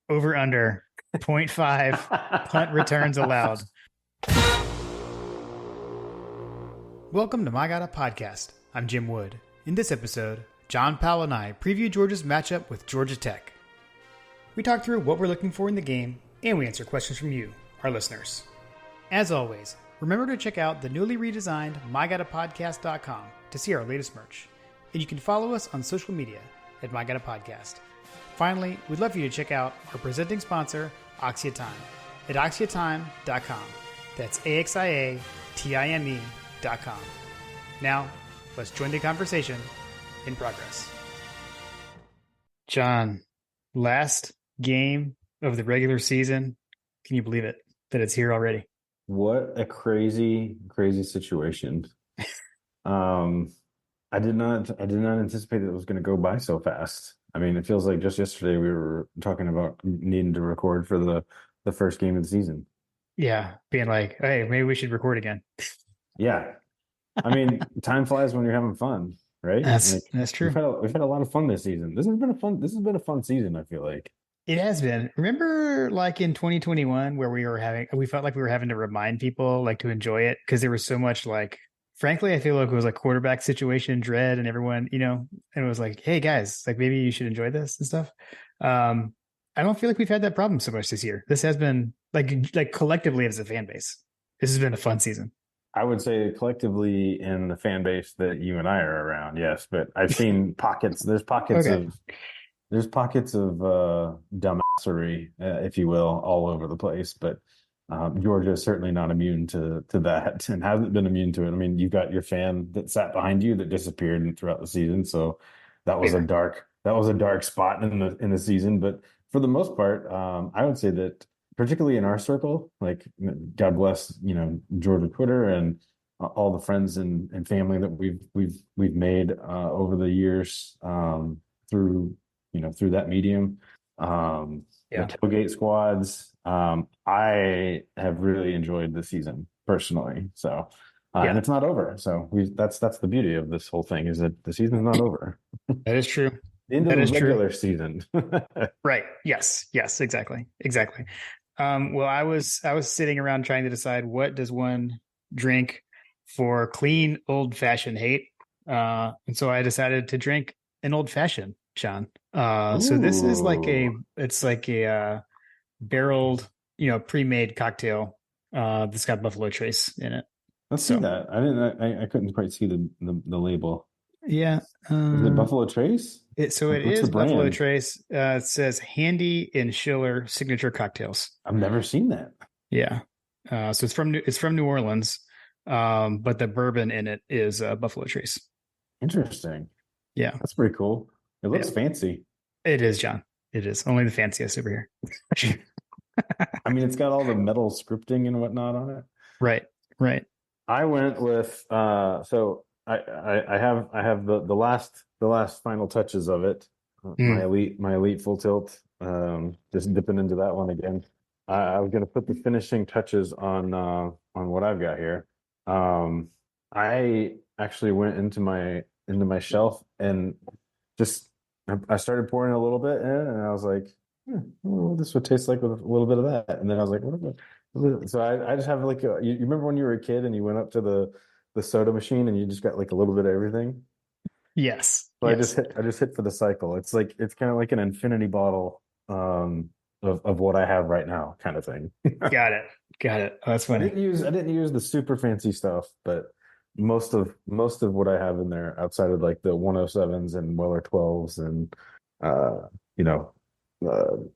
Over under 0.5 punt returns allowed. Welcome to My Gotta Podcast. I'm Jim Wood. In this episode, John Powell and I preview Georgia's matchup with Georgia Tech. We talk through what we're looking for in the game, and we answer questions from you, our listeners. As always, remember to check out the newly redesigned MyGottaPodcast.com to see our latest merch. And you can follow us on social media at MyGottaPodcast. Finally, we'd love for you to check out our presenting sponsor, AxiaTime, at axiatime.com. That's AXIATIME.com. Now, let's join the conversation in progress. John, last game of the regular season. Can you believe it that it's here already? What a crazy situation. I did not anticipate that it was going to go by so fast. I mean, it feels like just yesterday we were talking about needing to record for the first game of the season. Yeah, being like, hey, maybe we should record again. Yeah. I mean, time flies when you're having fun, right? That's true. We've had a lot of fun this season. This has been a fun season, I feel like. It has been. Remember like in 2021 where we felt like we were having to remind people like to enjoy it because there was so much like, frankly, I feel like it was like quarterback situation dread and everyone, and it was like, hey guys, like maybe you should enjoy this and stuff. I don't feel like we've had that problem so much this year. This has been like collectively as a fan base, this has been a fun season. I would say collectively in the fan base that you and I are around, yes, but I've seen pockets. There's pockets Okay. of dumbassery, if you will, all over the place. But Georgia is certainly not immune to that, and hasn't been immune to it. I mean, you've got your fan that sat behind you that disappeared throughout the season, so that was a dark spot in the season. But for the most part, I would say that, particularly in our circle, like God bless, Georgia Twitter and all the friends and family that we've made over the years through that medium. The tailgate squads. I have really enjoyed the season personally. So, and it's not over. So that's the beauty of this whole thing, is that the season's not over. That is true. The end of the regular season. Right. Yes, exactly. Well, I was sitting around trying to decide what does one drink for clean old fashioned hate. And so I decided to drink an old fashioned, John. So this is like a barreled, pre-made cocktail that's got Buffalo Trace in it. Let's see that. I couldn't quite see the label. Yeah. Is it Buffalo Trace? It is Buffalo Trace. It says Handy and Schiller signature cocktails. I've never seen that. Yeah. So it's from New Orleans. But the bourbon in it is Buffalo Trace. Interesting. Yeah. That's pretty cool. It looks fancy. It is, John. It is. Only the fanciest over here. I mean, it's got all the metal scripting and whatnot on it. Right. I went with so I have the last final touches of it. My elite full tilt. Just dipping into that one again. I was going to put the finishing touches on what I've got here. I actually went into my shelf and just I started pouring a little bit in, and I was like, this would taste like with a little bit of that. And then I was like, so I just have like you remember when you were a kid and you went up to the soda machine and you just got like a little bit of everything? Yes. So yes. I just hit for the cycle. It's kind of like an infinity bottle of what I have right now, kind of thing. Got it. Oh, that's funny. I didn't use the super fancy stuff, but most of what I have in there, outside of like the 107s and Weller 12s and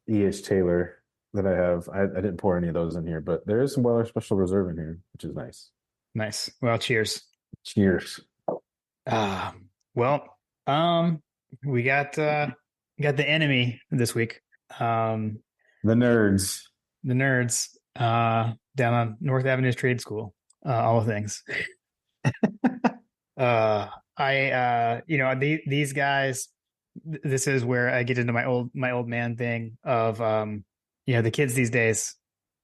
E.H. Taylor that I have, I didn't pour any of those in here, but there is some Weller Special Reserve in here, which is nice. Nice. Well, cheers. Well, we got the enemy this week. The nerds down on North Avenue Trade School, all the things. These guys, this is where I get into my old man thing of, the kids these days,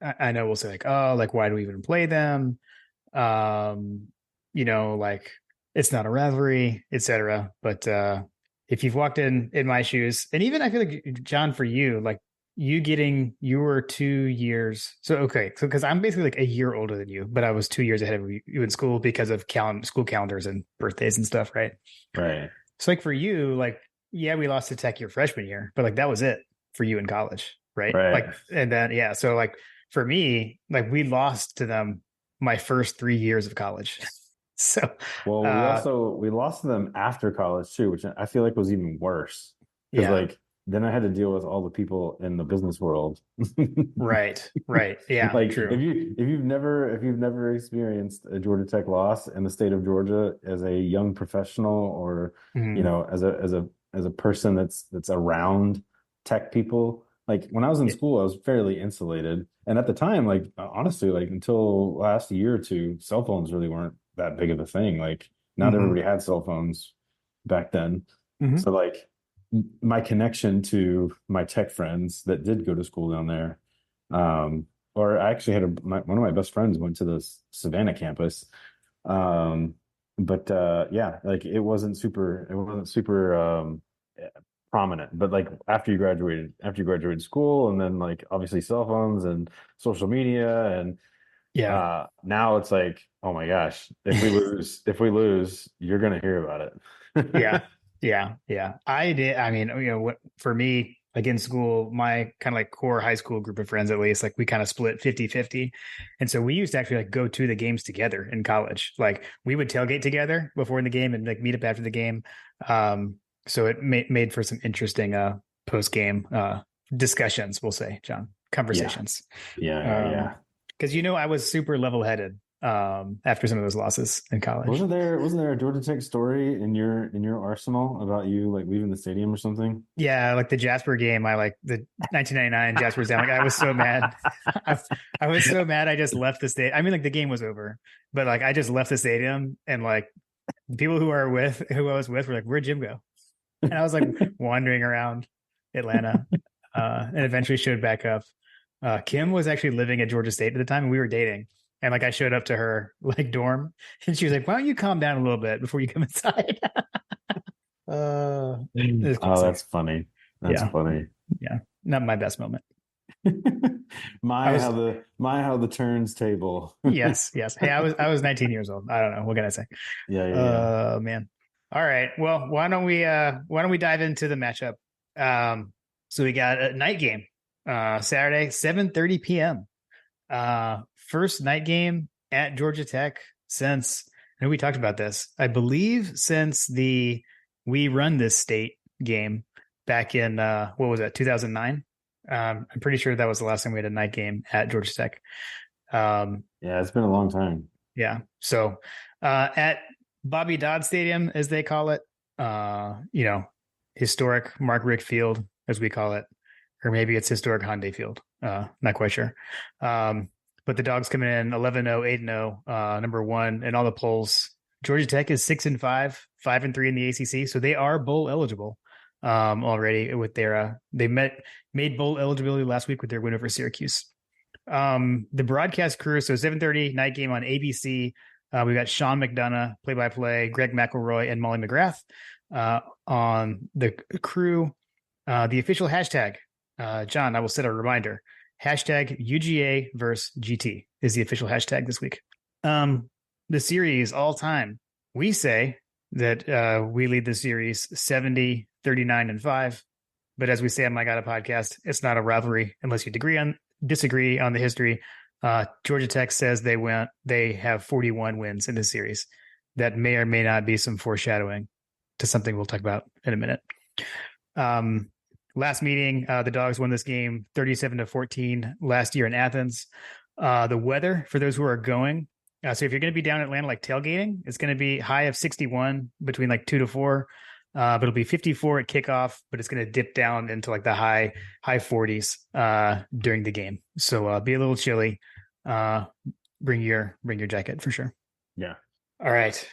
I know will say like, oh, like, why do we even play them? Like, it's not a rivalry, etc. But if you've walked in my shoes, and even I feel like, John, for you, like you were 2 years. So okay, so because I'm basically like a year older than you, but I was 2 years ahead of you in school because of school calendars and birthdays and stuff, right? Right. So like for you, like yeah, we lost to Tech your freshman year, but like that was it for you in college, right? Right. Like and then yeah, so like for me, like we lost to them my first 3 years of college. So Well, uh we lost to them after college too, which I feel like was even worse because yeah, like then I had to deal with all the people in the business world. right, right. Yeah, Like true. if you've never experienced a Georgia Tech loss in the state of Georgia as a young professional or Mhm. as a person that's around tech people, like when I was in Yeah. school I was fairly insulated, and at the time, like honestly, like until last year or two, cell phones really weren't that big of a thing. Like not Mhm. everybody had cell phones back then. Mhm. So like my connection to my tech friends that did go to school down there, um, or I actually had one of my best friends went to the Savannah campus. Um, but yeah, like it wasn't super prominent. But like after you graduated school, and then like obviously cell phones and social media, and Yeah. now it's like, oh my gosh, if we lose, you're gonna hear about Yeah. it. Yeah. Yeah. I did. I mean, what for me, like in school, my kind of like core high school group of friends, at least, like we kind of split 50-50. And so we used to actually like go to the games together in college. Like we would tailgate together before in the game and like meet up after the game. Um, so it made for some interesting post game discussions, we'll say, John, Yeah, conversations. yeah. Because I was super level headed after some of those losses in college. Wasn't there a Georgia Tech story in your arsenal about you like leaving the stadium or something? Yeah, like the Jasper game, I like the 1999 Jasper's down. Like I was so mad. I, I was so mad. I just left the state. I mean, like the game was over, but like I just left the stadium, and like the people who I was with were like, "Where'd Jim go?" And I was like wandering around Atlanta, and eventually showed back up. Kim was actually living at Georgia State at the time, and we were dating. And like I showed up to her like dorm, and she was like, "Why don't you calm down a little bit before you come inside?" It was Oh, classic. that's funny. That's Yeah, funny. yeah. Not my best moment. I was My how the turns table. yes, yes. Hey, I was 19 years old. I don't know. What can I say? Yeah. Man. All right. Well, why don't we dive into the matchup? So we got a night game, Saturday, 7:30 p.m. First night game at Georgia Tech since, and we talked about this, I believe since the We Run This State game back in what was that, 2009? I'm pretty sure that was the last time we had a night game at Georgia Tech. Um, Yeah, it's been a long time. yeah. So at Bobby Dodd Stadium, as they call it, historic Mark Richt Field, as we call it, or maybe it's historic Hyundai Field. Not quite sure. But the Dogs coming in 11-0, 8-0, number one in all the polls. Georgia Tech is 6-5, 5-3 in the ACC, so they are bowl eligible already. With their they made bowl eligibility last week with their win over Syracuse. The broadcast crew, so 7:30 night game on ABC. We got Sean McDonough, play-by-play, Greg McElroy, and Molly McGrath on the crew. The official hashtag, John, I will set a reminder. Hashtag UGA versus GT is the official hashtag this week. The series all time, we say that we lead the series 70, 39, and 5. But as we say on My God, a podcast, it's not a rivalry unless you disagree on the history. Georgia Tech says they have 41 wins in this series. That may or may not be some foreshadowing to something we'll talk about in a minute. Last meeting, the Dogs won this game 37-14 last year in Athens. The weather for those who are going, so if you're going to be down in Atlanta like tailgating, it's going to be high of 61 between like 2 to 4. But it'll be 54 at kickoff, but it's going to dip down into like the high 40s during the game. So be a little chilly. Bring your jacket for sure. Yeah. All right,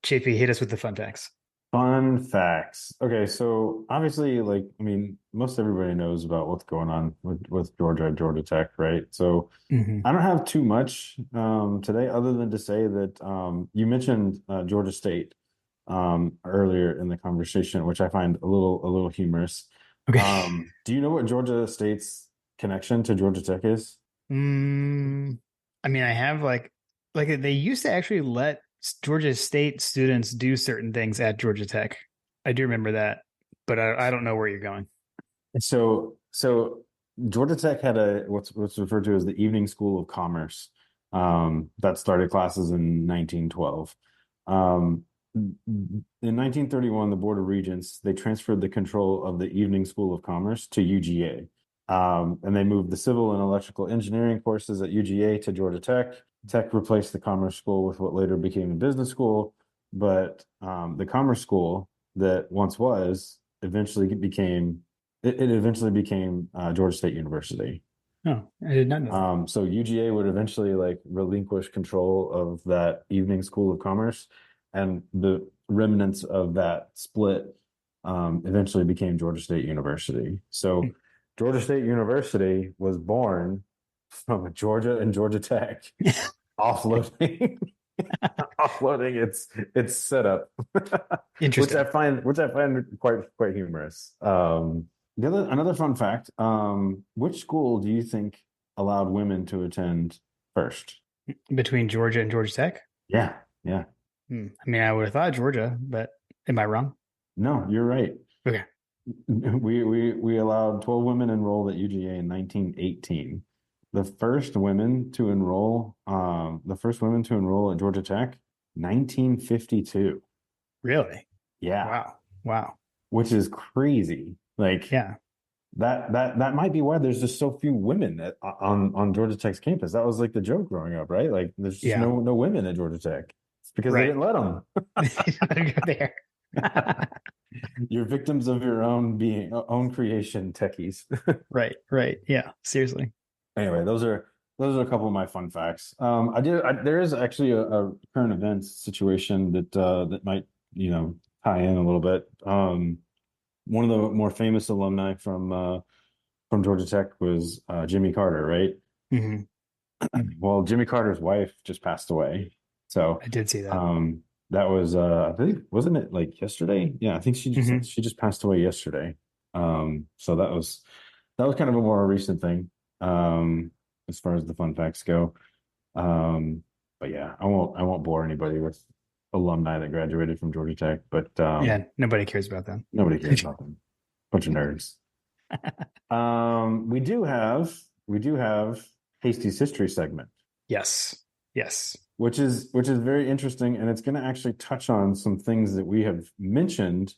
JP, hit us with the fun facts. Fun facts. Okay, so obviously, like, I mean, most everybody knows about what's going on with Georgia Tech, right? So Mm-hmm. I don't have too much today other than to say that you mentioned Georgia State earlier in the conversation, which I find a little humorous. Okay. Do you know what Georgia State's connection to Georgia Tech is? I mean, I have like they used to actually let Georgia State students do certain things at Georgia Tech. I do remember that, but I don't know where you're going. So Georgia Tech had what's referred to as the Evening School of Commerce, that started classes in 1912. In 1931, the Board of Regents, they transferred the control of the Evening School of Commerce to UGA. And they moved the civil and electrical engineering courses at UGA to Georgia Tech. Tech replaced the Commerce School with what later became the Business School, but the Commerce School that once was eventually became Georgia State University. Oh, I did not know that. So UGA would eventually like relinquish control of that Evening School of Commerce, and the remnants of that split eventually became Georgia State University. So Georgia State University was born from Georgia and Georgia Tech offloading its setup, Interesting. which I find quite humorous. Another fun fact: which school do you think allowed women to attend first? Between Georgia and Georgia Tech? Yeah, yeah. I mean, I would have thought Georgia, but am I wrong? No, you're right. Okay. We allowed 12 women enrolled at UGA in 1918. The first women to enroll at Georgia Tech, 1952. Really? Yeah. Wow. Which is crazy. Like, Yeah. that might be why there's just so few women on Georgia Tech's campus. That was like the joke growing up, right? Like, there's just no women at Georgia Tech. It's because they didn't let them. Go there. You're victims of your own creation, techies. Right. Yeah. Seriously. Anyway, those are a couple of my fun facts. There is actually a current events situation that might tie in a little bit. One of the more famous alumni from Georgia Tech was Jimmy Carter, right? Mm-hmm. Well, Jimmy Carter's wife just passed away, so I did see that. that was I think, wasn't it like yesterday? Yeah, I think she just passed away yesterday. So that was kind of a more recent thing, as far as the fun facts go. But yeah, I won't bore anybody with alumni that graduated from Georgia Tech, but yeah, nobody cares about them. Nobody cares about them. Bunch of nerds. We do have Hasty's history segment. Yes. Which is very interesting, and it's going to actually touch on some things that we have mentioned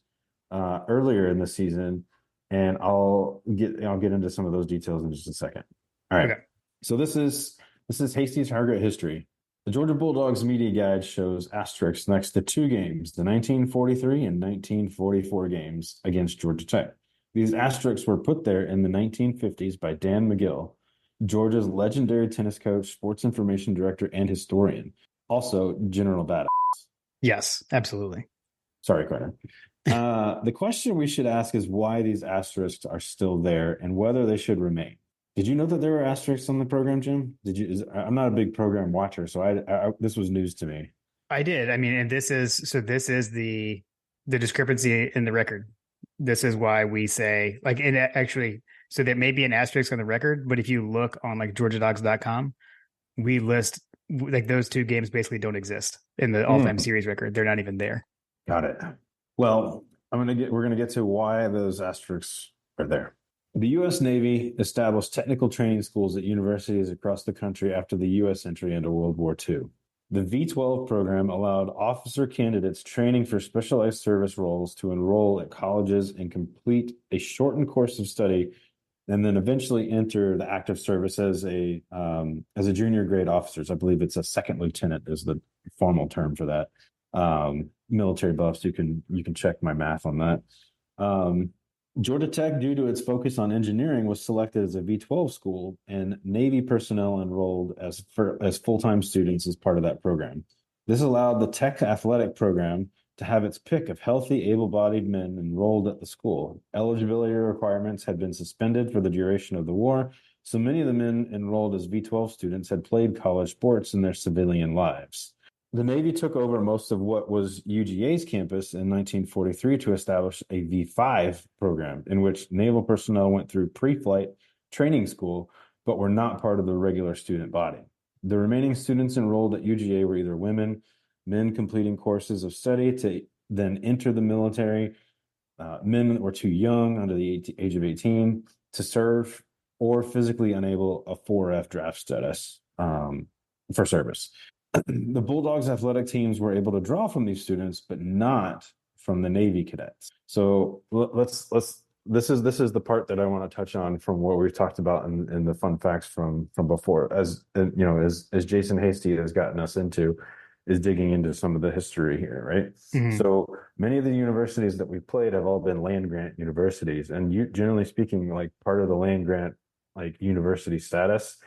earlier in the season, and I'll get into some of those details in just a second. All right. Okay. So this is Hasty's Target history. The Georgia Bulldogs media guide shows asterisks next to two games, the 1943 and 1944 games against Georgia Tech. These asterisks were put there in the 1950s by Dan McGill, Georgia's legendary tennis coach, sports information director, and historian. Also, General Badass. Yes, absolutely. Sorry, Carter. The question we should ask is why these asterisks are still there and whether they should remain. Did you know that there were asterisks on the program, Jim? I'm not a big program watcher, so this was news to me. I did. I mean, and this is the discrepancy in the record. This is why we say, like, and actually, so there may be an asterisk on the record, but if you look on like georgiadogs.com, we list like those two games basically don't exist in the all-time series record. They're not even there. Got it. Well, we're gonna get to why those asterisks are there. The U.S. Navy established technical training schools at universities across the country after the U.S. entry into World War II. The V-12 program allowed officer candidates training for specialized service roles to enroll at colleges and complete a shortened course of study, and then eventually enter the active service as a junior grade officers. I believe it's a second lieutenant is the formal term for that. Military buffs, you can check my math on that. Georgia Tech, due to its focus on engineering, was selected as a V-12 school, and Navy personnel enrolled as full-time students as part of that program. This allowed the Tech athletic program to have its pick of healthy, able-bodied men enrolled at the school. Eligibility requirements had been suspended for the duration of the war, so many of the men enrolled as V-12 students had played college sports in their civilian lives. The Navy took over most of what was UGA's campus in 1943 to establish a V-5 program in which naval personnel went through pre-flight training school, but were not part of the regular student body. The remaining students enrolled at UGA were either women, men completing courses of study to then enter the military, men that were too young under the age of 18 to serve, or physically unable a 4F draft status for service. The Bulldogs athletic teams were able to draw from these students, but not from the Navy cadets. So let's this is the part that I want to touch on from what we've talked about in the fun facts from before. As as Jason Hasty has gotten us into, is digging into some of the history here, right? Mhm. So many of the universities that we've played have all been land grant universities, and generally speaking, like part of the land grant like university status,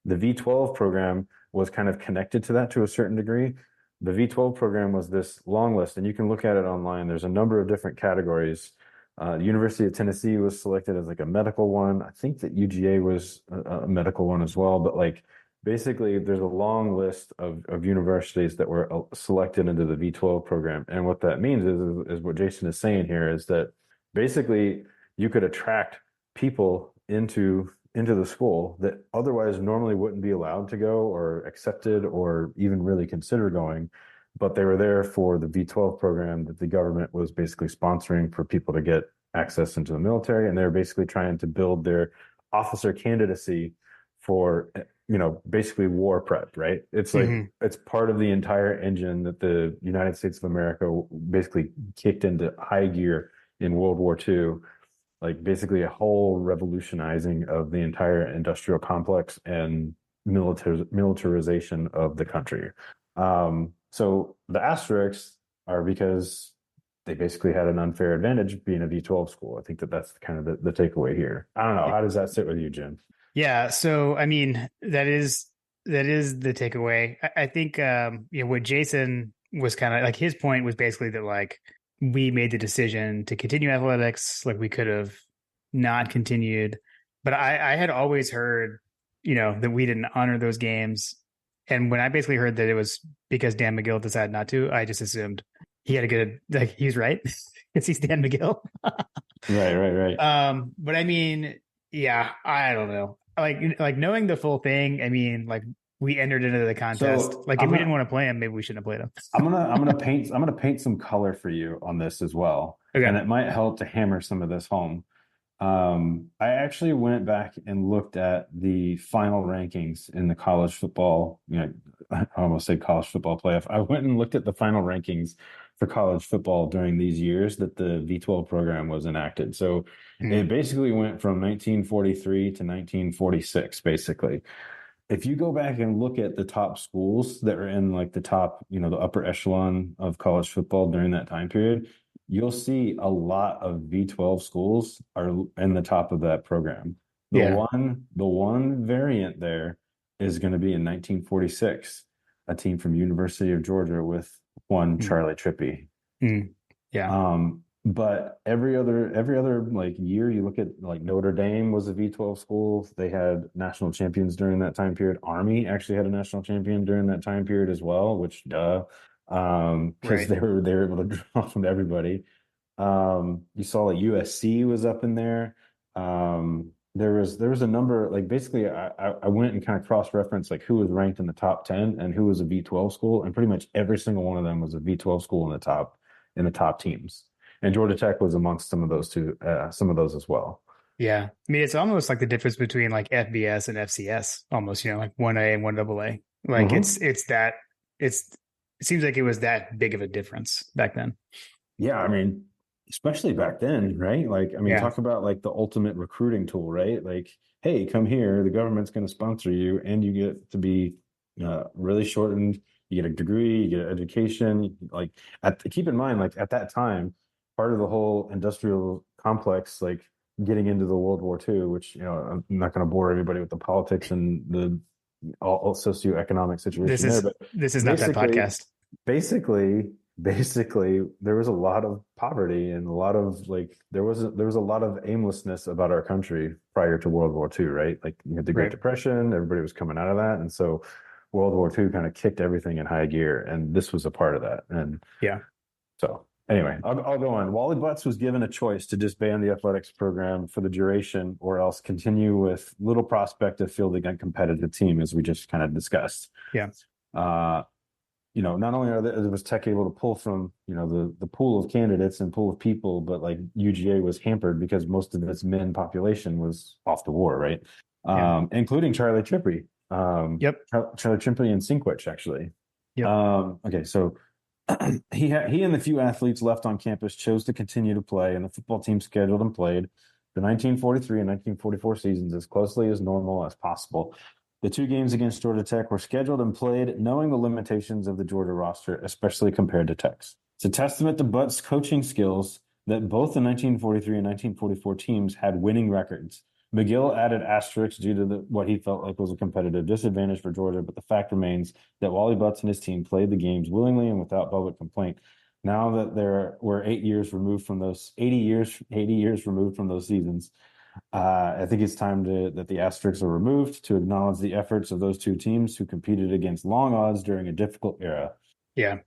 the V12 program was kind of connected to that to a certain degree. The V12 program was this long list, and you can look at it online. There's a number of different categories. The University of Tennessee was selected as like a medical one. I think that UGA was a medical one as well, but like basically there's a long list of universities that were selected into the V12 program. And what that means is what Jason is saying here is that basically you could attract people into the school that otherwise normally wouldn't be allowed to go or accepted or even really consider going, but they were there for the V12 program that the government was basically sponsoring for people to get access into the military. And they're basically trying to build their officer candidacy for, basically war prep, right? It's like, it's part of the entire engine that the United States of America basically kicked into high gear in World War II. Like basically a whole revolutionizing of the entire industrial complex and militarization of the country. So the asterisks are because they basically had an unfair advantage being a V12 school. I think that's kind of the takeaway here. I don't know. How does that sit with you, Jim? Yeah. So, I mean, that is the takeaway. I think, what Jason was kind of like, his point was basically that like we made the decision to continue athletics. Like we could have not continued, but I had always heard, that we didn't honor those games. And when I basically heard that it was because Dan McGill decided not to, I just assumed he had a good, like, he's right. Because he's Dan McGill. Right. But I mean, yeah, I don't know. Like knowing the full thing, I mean, like we entered into the contest. So Like if we didn't want to play him, maybe we shouldn't have played him. I'm gonna paint some color for you on this as well. Okay. And it might help to hammer some of this home. I actually went back and looked at the final rankings in the college football, I almost say college football playoff. I went and looked at the final rankings for college football during these years that the V12 program was enacted. So it basically went from 1943 to 1946, basically. If you go back and look at the top schools that are in like the top, the upper echelon of college football during that time period, you'll see a lot of V12 schools are in the top of that program. The one variant there is going to be in 1946, a team from University of Georgia with one Charlie Trippi. Yeah. But every other like year, you look at like Notre Dame was a V12 school. They had national champions during that time period. Army actually had a national champion during that time period as well, which because they were able to draw from everybody. You saw like USC was up in there. There was a number, like basically I went and kind of cross-referenced like who was ranked in the top 10 and who was a V12 school, and pretty much every single one of them was a V12 school in the top teams. And Georgia Tech was amongst some of those as well. Yeah. I mean, it's almost like the difference between like FBS and FCS, almost, like 1A and 1AA. Like it seems like it was that big of a difference back then. Yeah, I mean, especially back then, right? Like, I mean, talk about like the ultimate recruiting tool, right? Like, hey, come here, the government's going to sponsor you, and you get to be really shortened. You get a degree, you get an education. Like, keep in mind, like at that time, part of the whole industrial complex, like getting into the World War II, which I'm not going to bore everybody with the politics and the all socioeconomic situation this is not that podcast. Basically, there was a lot of poverty and a lot of like there was a lot of aimlessness about our country prior to World War II, right? Like you had the Great Depression, everybody was coming out of that, and so World War II kind of kicked everything in high gear, and this was a part of that. And yeah, so Anyway, I'll go on. Wally Butts was given a choice to disband the athletics program for the duration or else continue with little prospect of fielding a competitive team, as we just kind of discussed. Yeah. Uh, not only was Tech able to pull from, the pool of candidates and pool of people, but like UGA was hampered because most of its men population was off the war, right? Yeah. Including Charlie Chippy. Yep. Charlie Chippy and Sinkwich, actually. Yep. Okay, so he and the few athletes left on campus chose to continue to play, and the football team scheduled and played the 1943 and 1944 seasons as closely as normal as possible. The two games against Georgia Tech were scheduled and played knowing the limitations of the Georgia roster, especially compared to Tech's. It's a testament to Butt's coaching skills that both the 1943 and 1944 teams had winning records. McGill added asterisks due to what he felt like was a competitive disadvantage for Georgia, but the fact remains that Wally Butts and his team played the games willingly and without public complaint. Now that we're 8 years removed from those 80 years removed from those seasons, I think it's time that the asterisks are removed to acknowledge the efforts of those two teams who competed against long odds during a difficult era. Yeah.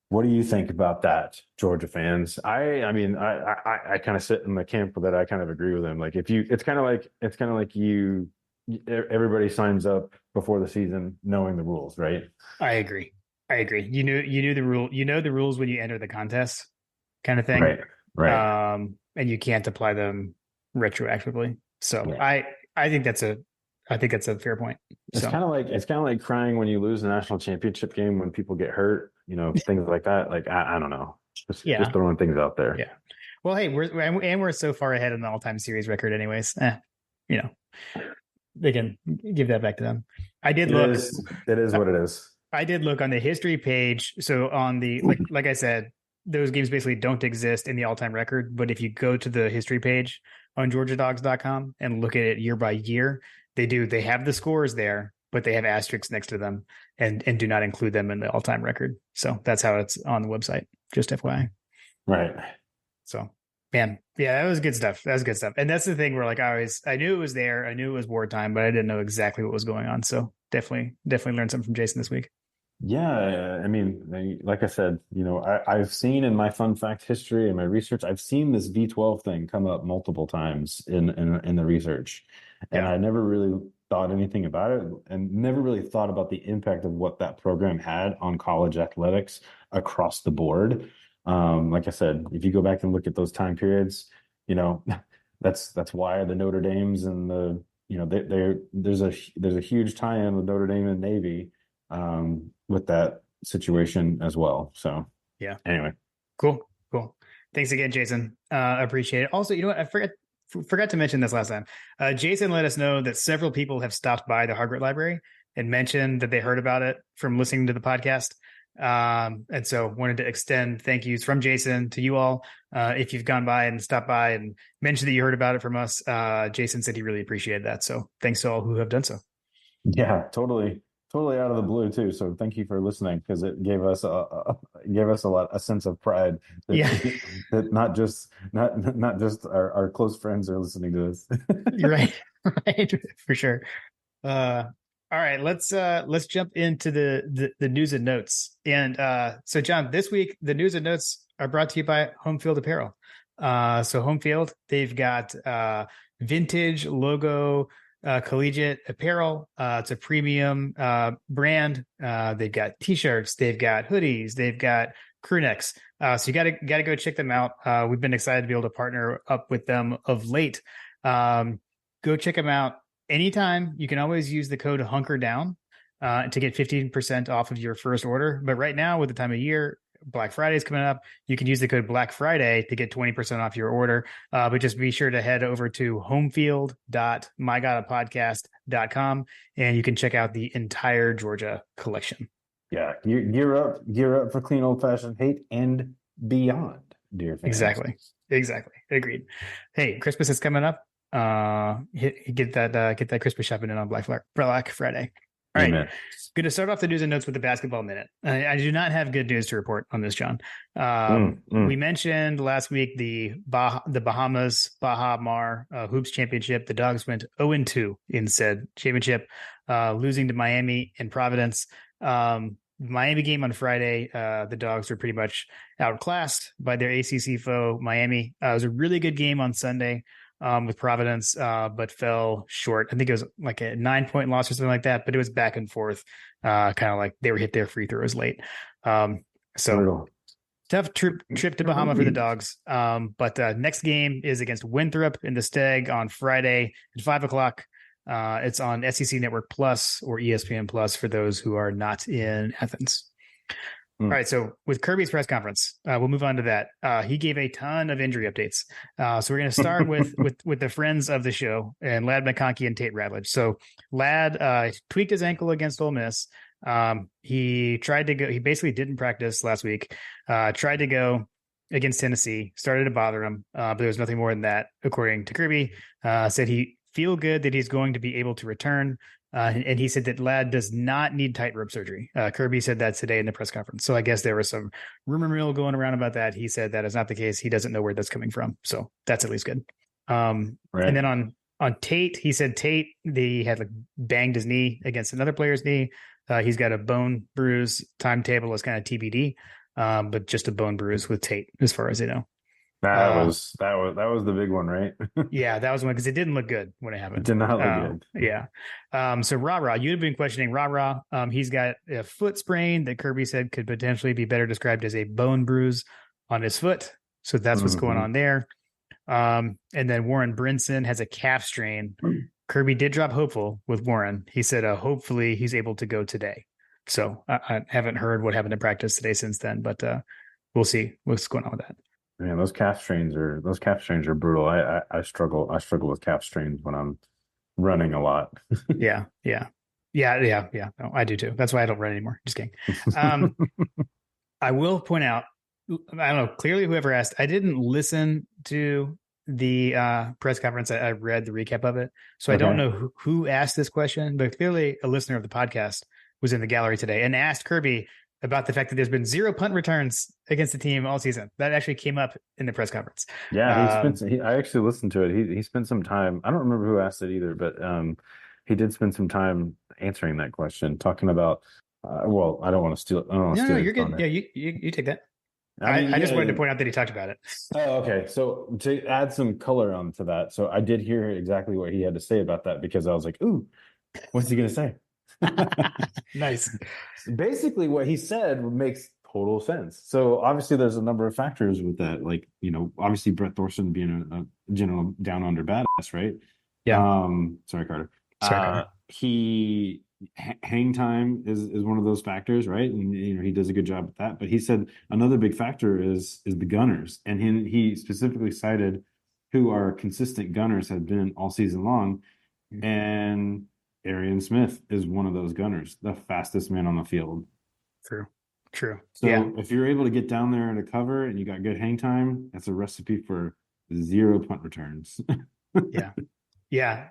What do you think about that, Georgia fans? I mean, I kind of sit in the camp that I kind of agree with him. Like it's kind of like everybody signs up before the season knowing the rules, right? I agree. You knew the rule. You know the rules when you enter the contest, kind of thing. Right. And you can't apply them retroactively. So Yeah. I think that's a fair point. It's kind of like crying when you lose a national championship game when people get hurt, things like that. Like I don't know, just throwing things out there. Yeah. Well, hey, we're so far ahead in the all-time series record, anyways. They can give that back to them. I did look. It is what it is. I did look on the history page. So on the like I said, those games basically don't exist in the all-time record. But if you go to the history page on GeorgiaDogs.com and look at it year by year, they do. They have the scores there, but they have asterisks next to them and do not include them in the all-time record. So that's how it's on the website. Just FYI. Right. So, man, yeah, that was good stuff. And that's the thing where I knew it was there. I knew it was wartime, but I didn't know exactly what was going on. So definitely learned something from Jason this week. Yeah, I mean, like I said, I've seen in my fun fact history and my research, I've seen this V12 thing come up multiple times in the research, and I never really thought anything about it, and never really thought about the impact of what that program had on college athletics across the board. Like I said, if you go back and look at those time periods, that's why the Notre Dames and there's a huge tie-in with Notre Dame and Navy. With that situation as well. So yeah. Anyway. Cool. Thanks again, Jason. Appreciate it. Also, you know what? I forgot to mention this last time. Jason let us know that several people have stopped by the Hargrett Library and mentioned that they heard about it from listening to the podcast. And so wanted to extend thank yous from Jason to you all. If you've gone by and stopped by and mentioned that you heard about it from us, Jason said he really appreciated that. So thanks to all who have done so. Yeah, totally out of the blue too. So thank you for listening, because it gave us a sense of pride that, that not just our close friends are listening to this. You're right, for sure. All right, let's jump into the news and notes. And so John, this week the news and notes are brought to you by Home Field Apparel. So Home Field, they've got vintage logo collegiate apparel. It's a premium brand. They've got t-shirts, they've got hoodies, they've got crew necks. So you gotta go check them out. We've been excited to be able to partner up with them of late. Go check them out anytime. You can always use the code Hunker Down to get 15% off of your first order. But right now, with the time of year, Black Friday is coming up. You can use the code Black Friday to get 20% off your order. But just be sure to head over to homefield.mygodapodcast.com and you can check out the entire Georgia collection. Yeah, gear up for clean old fashioned hate and beyond, dear fans. Exactly. Agreed. Hey, Christmas is coming up. Get that Christmas shopping in on Black Friday. All right. Amen. Good to start off the news and notes with the basketball minute. I do not have good news to report on this, John. We mentioned last week the Bahamas Baha Mar Hoops Championship. The Dogs went 0-2 in said championship, losing to Miami and Providence. Miami game on Friday, the Dogs were pretty much outclassed by their ACC foe, Miami. It was a really good game on Sunday with Providence, but fell short. I think it was like a 9-point loss or something like that, but it was back and forth, kind of like they were hit their free throws late. So Brutal. tough trip to Bahama for the Dogs. But next game is against Winthrop in the Steg on Friday at 5:00. It's on SEC Network Plus or ESPN Plus for those who are not in Athens. All right, so with Kirby's press conference, we'll move on to that. He gave a ton of injury updates. So we're going to start with the friends of the show and Ladd McConkey and Tate Ratledge. So Ladd tweaked his ankle against Ole Miss. He tried to go. He basically didn't practice last week. Tried to go against Tennessee. Started to bother him, but there was nothing more than that, according to Kirby. Said he feel good that he's going to be able to return. And he said that Ladd does not need tightrope surgery. Kirby said that today in the press conference. So I guess there was some rumor mill going around about that. He said that is not the case. He doesn't know where that's coming from. So that's at least good. Right. And then on Tate, he said he had like banged his knee against another player's knee. He's got a bone bruise. Timetable is kind of TBD, but just a bone bruise with Tate, as far as they know. That was the big one, right? Yeah, that was one because it didn't look good when it happened. It did not look good. Yeah. So Ra, you'd have been questioning Ra. He's got a foot sprain that Kirby said could potentially be better described as a bone bruise on his foot. So that's what's going on there. And then Warren Brinson has a calf strain. Kirby did drop hopeful with Warren. He said, hopefully he's able to go today. So I haven't heard what happened in practice today since then, but we'll see what's going on with that. Man, those calf strains are brutal. I struggle with calf strains when I'm running a lot. Yeah. No, I do too. That's why I don't run anymore. Just kidding. I will point out, I don't know, clearly whoever asked, I didn't listen to the press conference. I read the recap of it. So I don't know who asked this question, but clearly a listener of the podcast was in the gallery today and asked Kirby about the fact that there's been 0 punt returns against the team all season. That actually came up in the press conference. Yeah, I actually listened to it. He spent some time. I don't remember who asked it either, but he did spend some time answering that question, talking about. Well, I don't want to steal it. No, you're good. Yeah, you take that. I just wanted to point out that he talked about it. Oh, okay. So to add some color onto that, so I did hear exactly what he had to say about that because I was like, "Ooh, what's he going to say?" Nice. Basically, what he said makes total sense. So obviously, there's a number of factors with that. Like, obviously Brett Thorson being a general down under badass, right? Yeah. Sorry, Carter. Hang time is one of those factors, right? And he does a good job with that. But he said another big factor is the gunners, and he specifically cited who our consistent gunners have been all season long, and Arian Smith is one of those gunners, the fastest man on the field. True. So if you're able to get down there to cover and you got good hang time, that's a recipe for 0 punt returns. Yeah.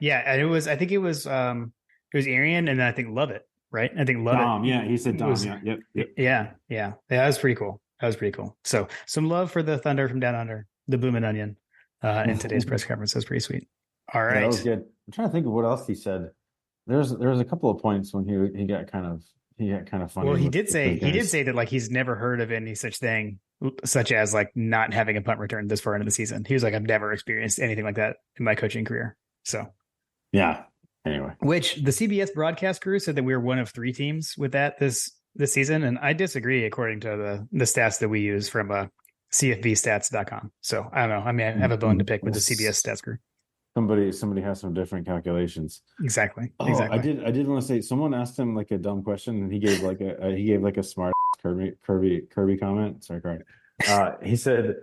And I think it was Arian and then I think Lovett, right? I think Lovett. Dom, yeah, he said Dom. Yep. Yeah. That was pretty cool. So some love for the Thunder from down under, the Bloomin' Onion, in today's press conference. That was pretty sweet. All right. Yeah, that was good. I'm trying to think of what else he said. There's a couple of points when he got kind of funny. Well, he did say that like he's never heard of any such thing, such as like not having a punt return this far into the season. He was like, I've never experienced anything like that in my coaching career. So yeah. Anyway, which the CBS broadcast crew said that we were one of 3 teams with that this season, and I disagree according to the stats that we use from CFBstats.com. So I don't know. I mean, I have a bone to pick with the CBS stats crew. Somebody has some different calculations. Exactly. I did want to say, someone asked him like a dumb question and he gave like a smart Kirby comment. Sorry, Carter. He said,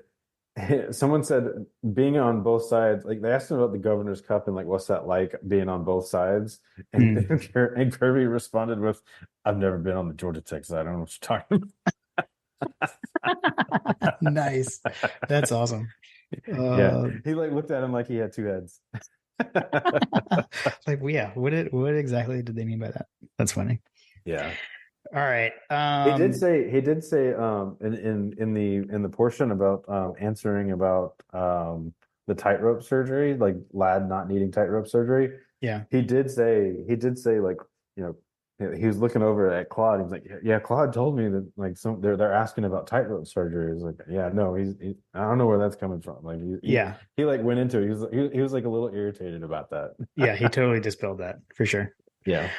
someone said being on both sides, like they asked him about the Governor's Cup and like what's that like being on both sides, and Kirby responded with, "I've never been on the Georgia Tech side. I don't know what you're talking about." Nice, that's awesome. Yeah, he like looked at him like he had 2 heads. Like, yeah, what exactly did they mean by that? That's funny. Yeah. All right. He did say in the portion about answering about the tightrope surgery, like Ladd not needing tightrope surgery. Yeah. He did say like, he was looking over at Claude. He was like, "Yeah, Claude told me that like they're asking about tightrope surgery." He's like, "Yeah, no, I don't know where that's coming from." Like Yeah. he like went into it. He was like a little irritated about that. Yeah. He totally dispelled that for sure. Yeah.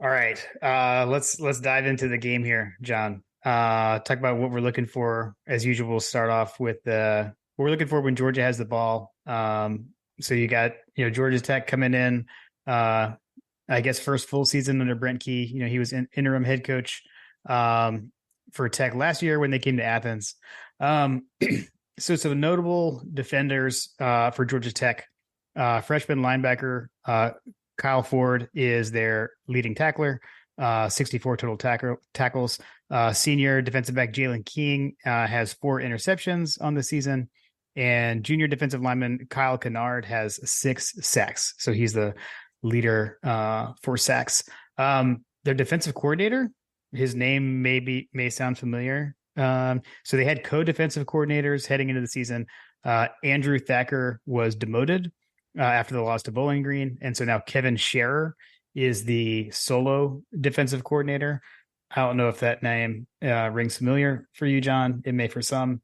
All right. Let's dive into the game here, John. Talk about what we're looking for. As usual, we'll start off with what we're looking for when Georgia has the ball. So you got, Georgia Tech coming in. I guess first full season under Brent Key. He was interim head coach for Tech last year when they came to Athens. So some notable defenders for Georgia Tech. Freshman linebacker Kyle Ford is their leading tackler, 64 total tackles. Senior defensive back Jalen King has 4 interceptions on the season. And junior defensive lineman Kyle Kennard has 6 sacks. So he's the leader for sacks. Their defensive coordinator, his name may sound familiar. So they had co-defensive coordinators heading into the season. Andrew Thacker was demoted after the loss to Bowling Green. And so now Kevin Scherer is the solo defensive coordinator. I don't know if that name rings familiar for you, John. It may for some.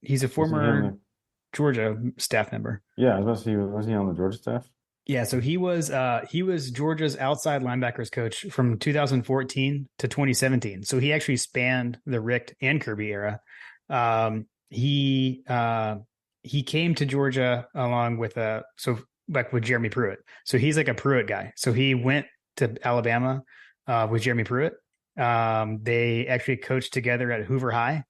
He's a former Georgia staff member. Yeah, I was about to say, was he on the Georgia staff? Yeah, so he was Georgia's outside linebackers coach from 2014 to 2017. So he actually spanned the Richt and Kirby era. He came to Georgia along with with Jeremy Pruitt. So he's like a Pruitt guy. So he went to Alabama with Jeremy Pruitt. They actually coached together at Hoover High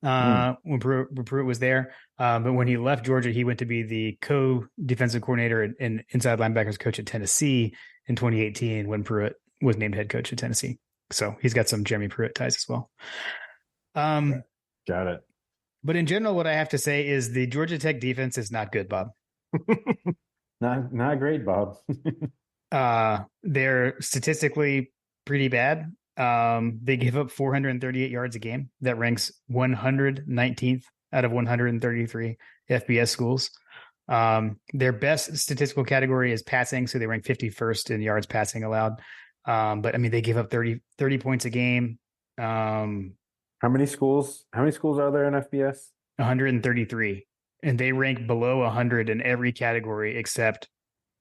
when Pruitt was there. But when he left Georgia, he went to be the co-defensive coordinator and inside linebackers coach at Tennessee in 2018 when Pruitt was named head coach at Tennessee. So he's got some Jeremy Pruitt ties as well. Got it. But in general, what I have to say is the Georgia Tech defense is not good, Bob. Not great, Bob. They're statistically pretty bad. They give up 438 yards a game. That ranks 119th out of 133 FBS schools. Their best statistical category is passing, so they rank 51st in yards passing allowed. But I mean, they give up 30 points a game. How many schools are there in FBS? 133, and they rank below 100 in every category except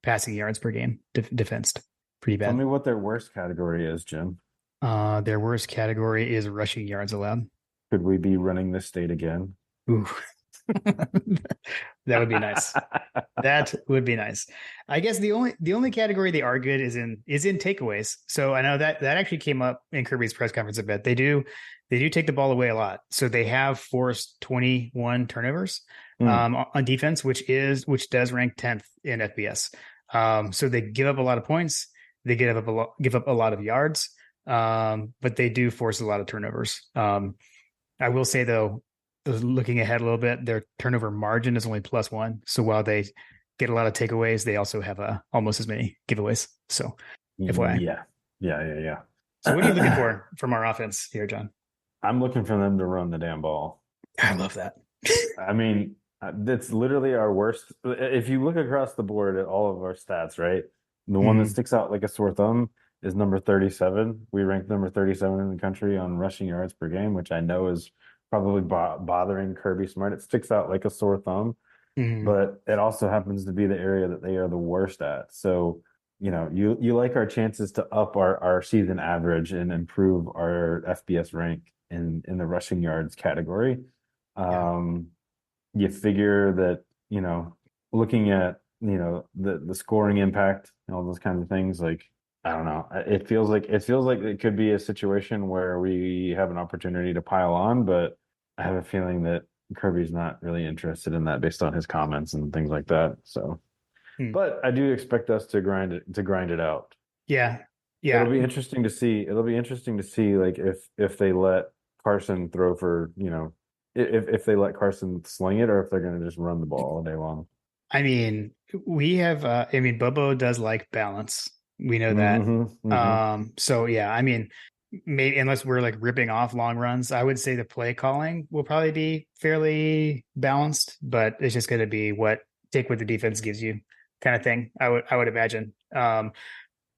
passing yards per game defensed. Pretty bad. Tell me what their worst category is, Jim. Their worst category is rushing yards allowed. Could we be running this state again? Ooh. That would be nice. That would be nice. I guess the only category they are good is in takeaways. So I know that actually came up in Kirby's press conference a bit. They do take the ball away a lot. So they have forced 21 turnovers on defense, which does rank 10th in FBS. So they give up a lot of points. They give up a lot of yards. But they do force a lot of turnovers. I will say though, looking ahead a little bit, their turnover margin is only +1. So while they get a lot of takeaways, they also have almost as many giveaways. So FYI. Yeah. So what are you looking for from our offense here, John? I'm looking for them to run the damn ball. I love that. I mean, that's literally our worst. If you look across the board at all of our stats, right? The one that sticks out like a sore thumb is number 37. We ranked number 37 in the country on rushing yards per game, which I know is probably bothering Kirby Smart. It sticks out like a sore thumb, but it also happens to be the area that they are the worst at. So, you like our chances to up our season average and improve our FBS rank in the rushing yards category. You figure that, looking at, the scoring impact and all those kinds of things, like, I don't know. It feels like it could be a situation where we have an opportunity to pile on, but I have a feeling that Kirby's not really interested in that based on his comments and things like that. So, but I do expect us to grind it out. Yeah. It'll be interesting to see. Like if they let Carson throw for, if they let Carson sling it, or if they're going to just run the ball all day long. I mean, we have. Bobo does like balance. We know that. So yeah, I mean, maybe unless we're like ripping off long runs, I would say the play calling will probably be fairly balanced, but it's just going to be take what the defense gives you kind of thing. I would imagine.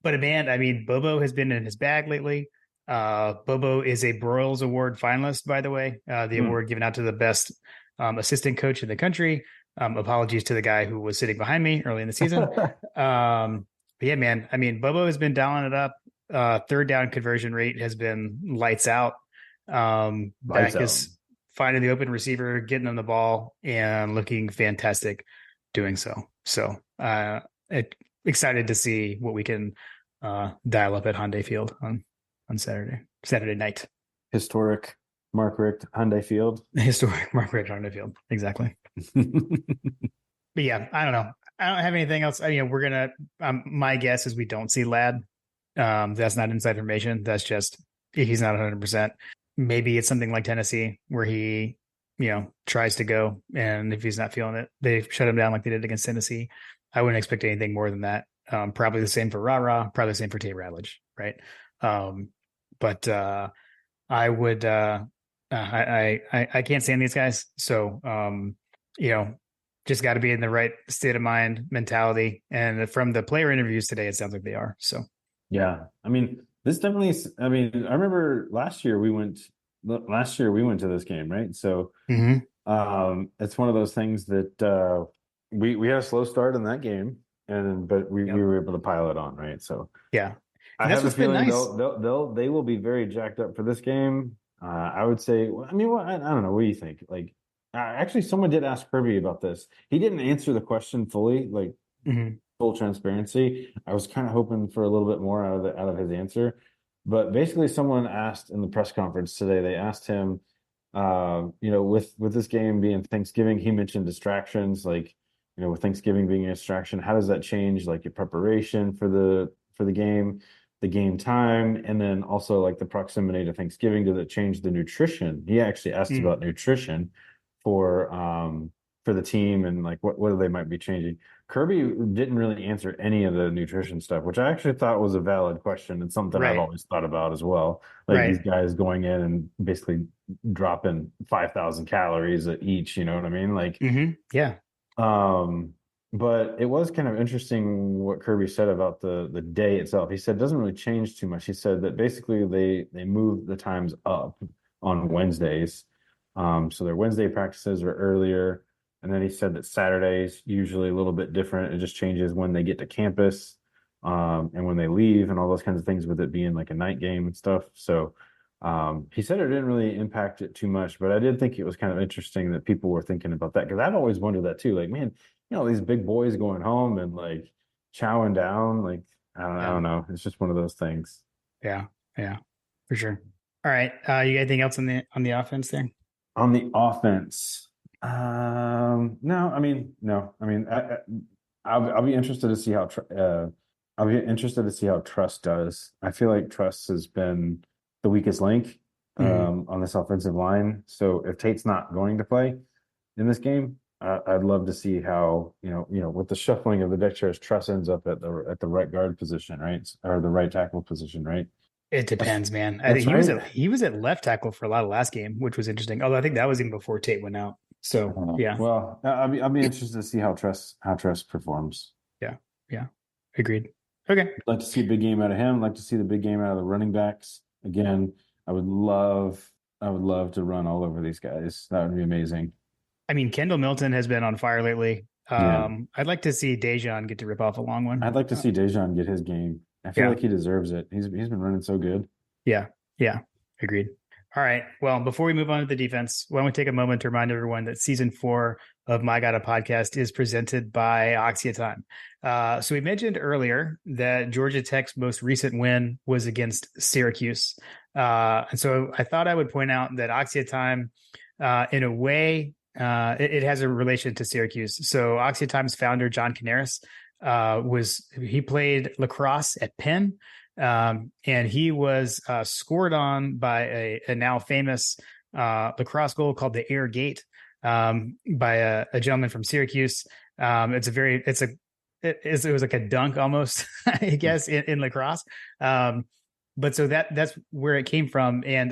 But man, I mean, Bobo has been in his bag lately. Bobo is a Broyles Award finalist, by the way, the Hmm. award given out to the best assistant coach in the country. Apologies to the guy who was sitting behind me early in the season. But yeah, man, I mean, Bobo has been dialing it up. Third down conversion rate has been lights out. Lights Dak out. is finding the open receiver, getting him the ball, and looking fantastic doing so. So, excited to see what we can dial up at Hyundai Field on Saturday night. Historic Mark Richt Hyundai Field. Historic Mark Richt Hyundai Field, exactly. But yeah, I don't know. I don't have anything else. We're gonna. My guess is we don't see Ladd. That's not inside information. That's just he's not 100%. Maybe it's something like Tennessee where he, tries to go, and if he's not feeling it, they shut him down like they did against Tennessee. I wouldn't expect anything more than that. Probably the same for Ra, probably the same for Tay Radledge, right? But I would. I can't stand these guys, so just got to be in the right state of mind, mentality, and from the player interviews today, it sounds like they are. So Yeah, I mean, this definitely. I mean, I remember last year we went to this game, right? So, it's one of those things that we had a slow start in that game, but we were able to pile it on, right? So yeah, I and that's have a what's been feeling nice. they will be very jacked up for this game. I would say. I mean, I don't know. What do you think? Like, actually, someone did ask Kirby about this. He didn't answer the question fully, like Mm-hmm. full transparency. I was kind of hoping for a little bit more out of his answer, but basically, someone asked in the press conference today. They asked him, with this game being Thanksgiving, he mentioned distractions, like with Thanksgiving being a distraction. How does that change like your preparation for the game? The game time, and then also like the proximity to Thanksgiving, does it change the nutrition? He actually asked about nutrition for the team and like what they might be changing. Kirby didn't really answer any of the nutrition stuff, which I actually thought was a valid question and something I've Right, always thought about as well. Like right. these guys going in and basically dropping 5,000 calories at each, you know what I mean? Like, Yeah. um, but it was kind of interesting what Kirby said about the day itself. He said it doesn't really change too much. He said that basically they move the times up on Wednesdays. So their Wednesday practices are earlier. And then he said that Saturday's usually a little bit different. It just changes when they get to campus, and when they leave and all those kinds of things with it being like a night game and stuff. So he said it didn't really impact it too much, but I did think it was kind of interesting that people were thinking about that because I've always wondered that too. Like, man, these big boys going home and like chowing down, like I don't know. It's just one of those things. Yeah, yeah, for sure. All right. You got anything else on the offense there? On the offense, no, I mean, no, I mean, I'll be interested to see how I'll be interested to see how Truss does. I feel like Truss has been the weakest link on this offensive line. So if Tate's not going to play in this game, I'd love to see how with the shuffling of the deck chairs, Truss ends up at the right guard position, right, or the right tackle position, right? It depends, man. I That's think right. he was at left tackle for a lot of last game, which was interesting. Although I think that was even before Tate went out. So yeah, Well, I'll be interested to see how Truss performs. yeah, yeah. Agreed. Okay. I'd like to see a big game out of him. I'd like to see the big game out of the running backs. Again, I would love to run all over these guys. That would be amazing. I mean, Kendall Milton has been on fire lately. Yeah. I'd like to see Dejan get to rip off a long one. I'd like to see Dejan get his game. I feel like he deserves it. He's been running so good. Yeah. Yeah. Agreed. All right. Well, before we move on to the defense, why don't we take a moment to remind everyone that season 4 of My God, a Podcast is presented by Oxia Time. So we mentioned earlier that Georgia Tech's most recent win was against Syracuse. And so I thought I would point out that Oxia Time, in a way, it has a relation to Syracuse. So Oxia Time's founder, John Canaris, he played lacrosse at Penn. And he was scored on by a now famous lacrosse goal called the Air Gate by a gentleman from Syracuse. It was like a dunk almost, I guess, in lacrosse. But so that's where it came from. And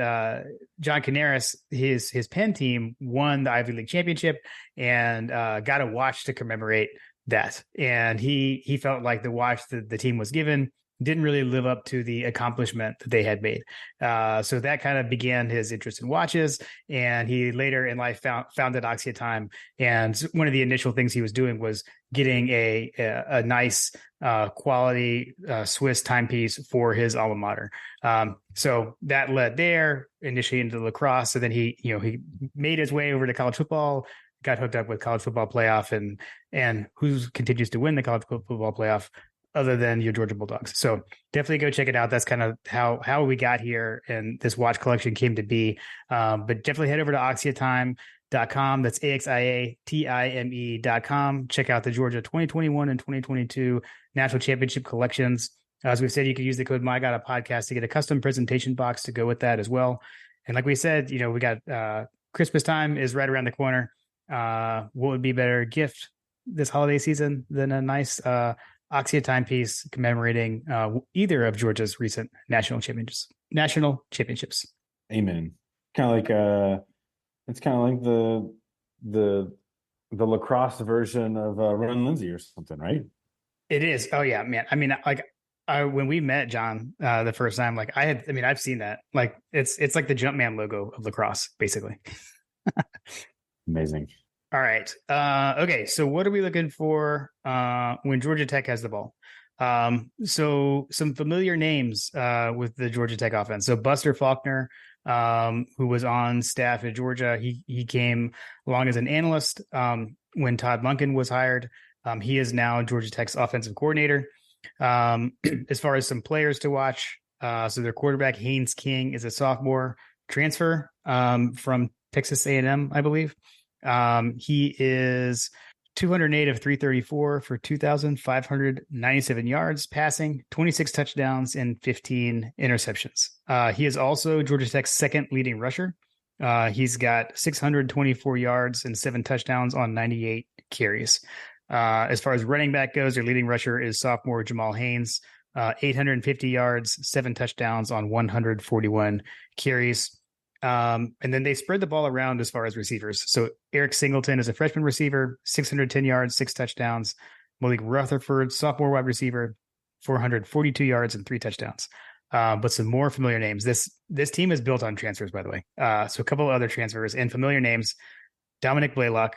John Canaris, his Penn team won the Ivy League championship and got a watch to commemorate that. And he felt like the watch that the team was given didn't really live up to the accomplishment that they had made. So that kind of began his interest in watches, and he later in life founded Oxia Time. And one of the initial things he was doing was getting a nice quality Swiss timepiece for his alma mater. So that led there initially into lacrosse. So then he made his way over to college football, got hooked up with college football playoff, and who continues to win the college football playoff other than your Georgia Bulldogs. So definitely go check it out. That's kind of how we got here and this watch collection came to be. But definitely head over to AxiaTime.com. That's AXIATIME.com. Check out the Georgia 2021 and 2022 National Championship collections. As we said, you can use the code MyGottaPodcast to get a custom presentation box to go with that as well. And like we said, we got Christmas time is right around the corner. What would be a better gift this holiday season than a nice Oxia timepiece commemorating either of Georgia's recent national championships. Amen. Kind of like it's kind of like the lacrosse version of Ron Lindsay or something, right? It is. Oh yeah, man. I mean, like when we met John the first time, like I've seen that. Like it's like the Jumpman logo of lacrosse, basically. Amazing. All right. Okay. So what are we looking for when Georgia Tech has the ball? So some familiar names with the Georgia Tech offense. So Buster Faulkner, who was on staff at Georgia, he came along as an analyst when Todd Monken was hired. He is now Georgia Tech's offensive coordinator. As far as some players to watch, so their quarterback Haynes King is a sophomore transfer from Texas A&M, I believe. He is 208 of 334 for 2,597 yards passing, 26 touchdowns, and 15 interceptions. He is also Georgia Tech's second leading rusher. He's got 624 yards and 7 touchdowns on 98 carries. As far as running back goes, their leading rusher is sophomore Jamal Haynes, 850 yards, 7 touchdowns on 141 carries. And then they spread the ball around as far as receivers. So Eric Singleton is a freshman receiver, 610 yards, 6 touchdowns. Malik Rutherford, sophomore wide receiver, 442 yards and 3 touchdowns. But some more familiar names. This team is built on transfers, by the way. So a couple of other transfers and familiar names. Dominic Blaylock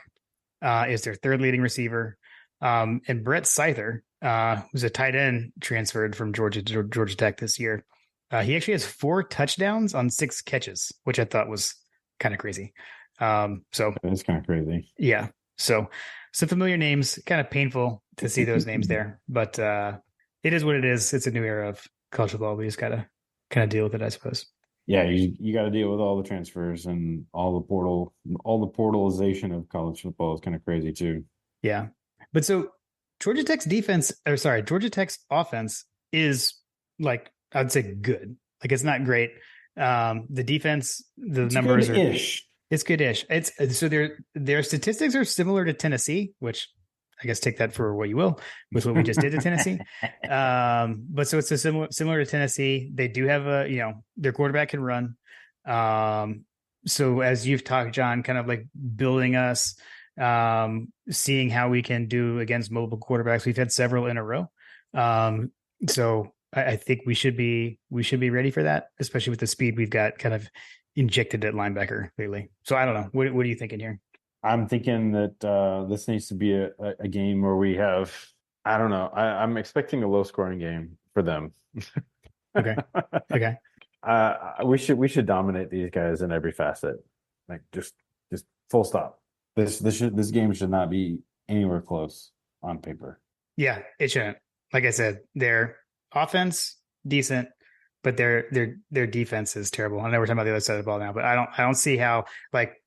is their third leading receiver. And Brett Seither, who's a tight end transferred from Georgia to Georgia Tech this year. He actually has 4 touchdowns on 6 catches, which I thought was kind of crazy. So it's kind of crazy. Yeah. So some familiar names, kind of painful to see those names there, but it is what it is. It's a new era of college football. We just got to kind of deal with it, I suppose. Yeah, you got to deal with all the transfers and all the portalization of college football is kind of crazy too. Yeah. But so Georgia Tech's offense is like, I'd say good. Like it's not great. The defense, it's numbers good-ish. It's good-ish. It's so their statistics are similar to Tennessee, which I guess take that for what you will, with what we just did to Tennessee. But so it's a similar to Tennessee. They do have their quarterback can run. So as you've talked, John, kind of like building us, seeing how we can do against mobile quarterbacks. We've had several in a row. So I think we should be ready for that, especially with the speed we've got kind of injected at linebacker lately. So I don't know. What are you thinking here? I'm thinking that this needs to be a game where we have, I don't know. I'm expecting a low scoring game for them. Okay. We should dominate these guys in every facet. Like just full stop. This game should not be anywhere close on paper. Yeah, it shouldn't. Like I said, their offense decent, but their defense is terrible. I know we're talking about the other side of the ball now, but I don't see how, like,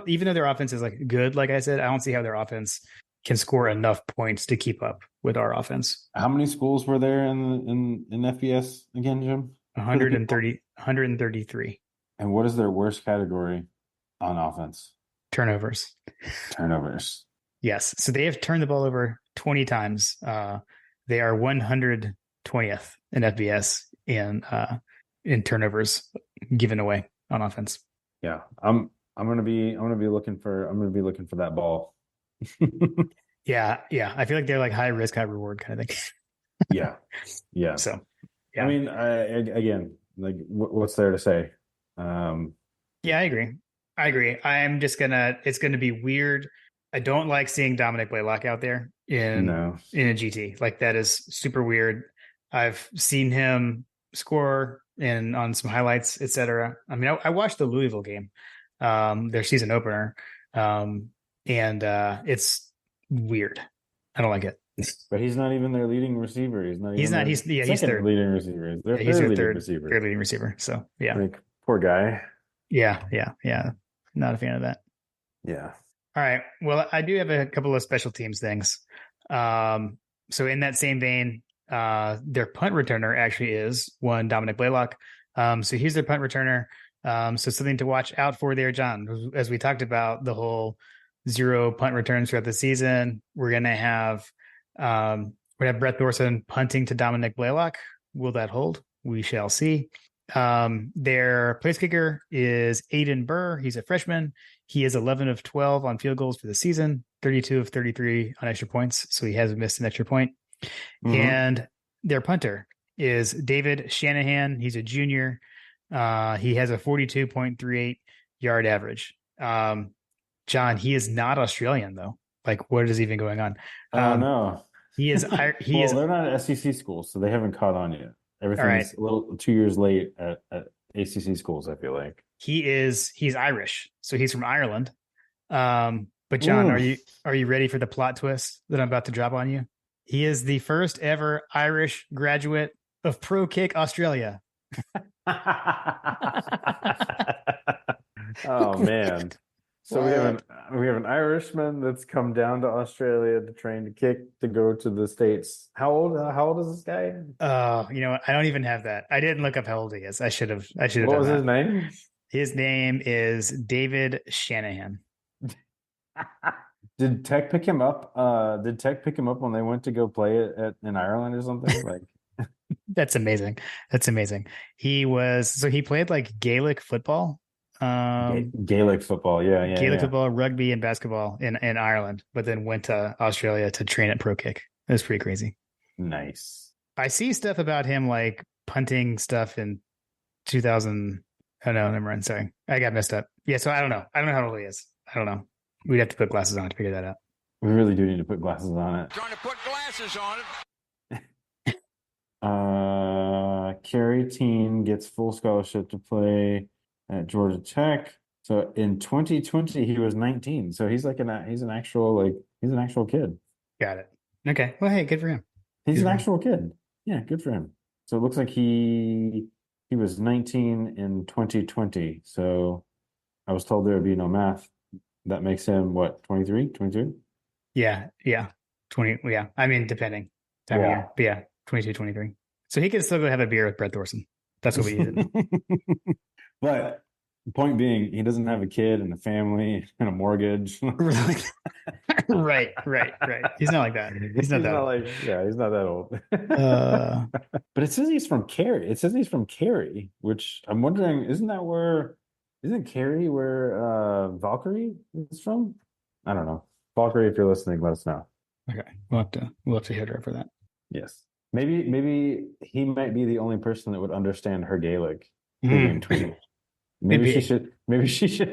even though their offense is like good, like I said, I don't see how their offense can score enough points to keep up with our offense. How many schools were there in FBS again, Jim? 133. And what is their worst category on offense? Turnovers. Yes. So they have turned the ball over 20 times. They are 120th in FBS in turnovers given away on offense. Yeah. I'm gonna be looking for that ball. Yeah. I feel like they're like high risk, high reward kind of thing. Yeah. Yeah. So, I yeah. mean, again, like, what's there to say? Yeah, I agree. I agree. It's gonna be weird. I don't like seeing Dominic Blaylock out there No. in a GT. Like that is super weird. I've seen him score in on some highlights, etc. I mean, I watched the Louisville game, their season opener, um, and it's weird. I don't like it. But he's not even their leading receiver. He's not even their He's second third. leading receiver. He's their Yeah, he's third their leading receiver. third leading receiver. So yeah, Like, poor guy. yeah. Not a fan of that. Yeah. All right. Well, I do have a couple of special teams things. So in that same vein, their punt returner actually is one Dominic Blaylock. So he's their punt returner. So something to watch out for there, John. As we talked about the whole 0 punt returns throughout the season, we're gonna have Brett Thorson punting to Dominic Blaylock. Will that hold? We shall see. Their place kicker is Aiden Burr. He's a freshman. He is 11 of 12 on field goals for the season, 32 of 33 on extra points. So he hasn't missed an extra point. Mhm. And their punter is David Shanahan. He's a junior. He has a 42.38 yard average. John, he is not Australian though. Like, what is even going on? Oh no. He is. Well, they're not an SEC school, so they haven't caught on yet. Everything's a little 2 years late at ACC schools, I feel like. He's Irish, so he's from Ireland. But John, are you ready for the plot twist that I'm about to drop on you? He is the first ever Irish graduate of Pro Kick Australia. Oh man. So we have an Irishman that's come down to Australia to train to kick to go to the States. How old is this guy? You know what? I don't even have that. I didn't look up how old he is. I should have What done was that. his name? His name is David Shanahan. Did Tech pick him up? Did Tech pick him up when they went to go play it in Ireland or something? Like, That's amazing. That's amazing. He played like Gaelic football. Gaelic football, Gaelic football, rugby, and basketball in Ireland, but then went to Australia to train at Pro Kick. It was pretty crazy. Nice. I see stuff about him like punting stuff in 2000. Oh no, never mind. Sorry, I got messed up. Yeah, so I don't know. I don't know how old he is. I don't know. We'd have to put glasses on to figure that out. We really do need to put glasses on it. Trying to put glasses on it. Kerry Teen gets full scholarship to play at Georgia Tech. So in 2020, he was 19. So he's like he's an actual kid. Got it. Okay. Well, hey, good for him. He's an actual kid. Yeah, good for him. So it looks like he was 19 in 2020. So I was told there would be no math. That makes him what, 23, 22? Yeah. 20. Yeah. I mean, depending time of year. But yeah, 22, 23. So he can still go have a beer with Brett Thorson. That's what we needed. But the point being, he doesn't have a kid and a family and a mortgage. Right. He's not like that. He's not that. He's not that old. But it says he's from Cary. Which I'm wondering, isn't Cary where Valkyrie is from? I don't know. Valkyrie, if you're listening, let us know. Okay. We'll have to hit her for that. Yes. Maybe he might be the only person that would understand her Gaelic. Maybe she should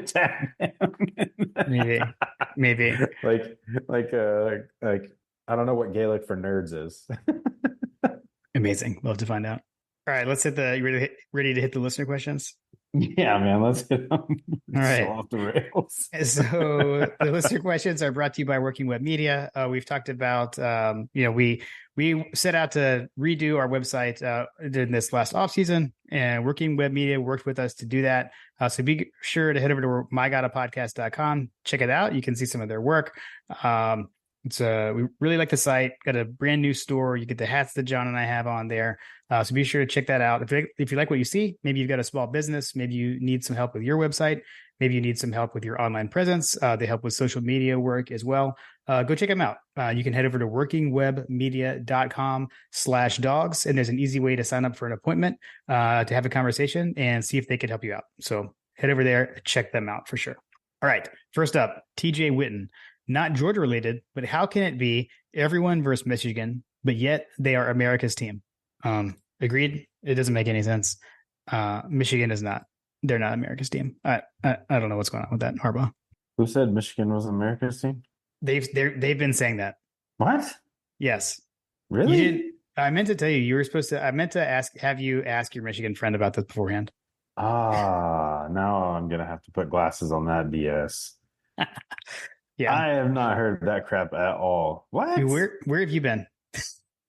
tag him. Maybe. like I don't know what Gaelic for nerds is. Amazing. Love to find out. All right, let's hit you ready to hit the listener questions? Yeah, man, let's hit them. All right. So off the rails. So the listener questions are brought to you by Working Web Media. We've talked about, we set out to redo our website in this last off season, and Working Web Media worked with us to do that. So be sure to head over to mygodapodcast.com, check it out. You can see some of their work. We really like the site. Got a brand new store. You get the hats that John and I have on there. So be sure to check that out. If you like what you see, maybe you've got a small business, maybe you need some help with your website, maybe you need some help with your online presence. They help with social media work as well. Go check them out. You can head over to workingwebmedia.com/dogs, and there's an easy way to sign up for an appointment to have a conversation and see if they could help you out. So head over there, check them out for sure. All right. First up, TJ Witten. Not Georgia related, but how can it be everyone versus Michigan, but yet they are America's team. Agreed. It doesn't make any sense. Michigan is not. They're not America's team. I don't know what's going on with that, Harbaugh. Who said Michigan was America's team? They've been saying that. What? Yes. Really? You didn't. I meant to tell you. You were supposed to. I meant to have you ask your Michigan friend about this beforehand. Now I'm gonna have to put glasses on that BS. Yeah. I have not heard that crap at all. What? Where have you been?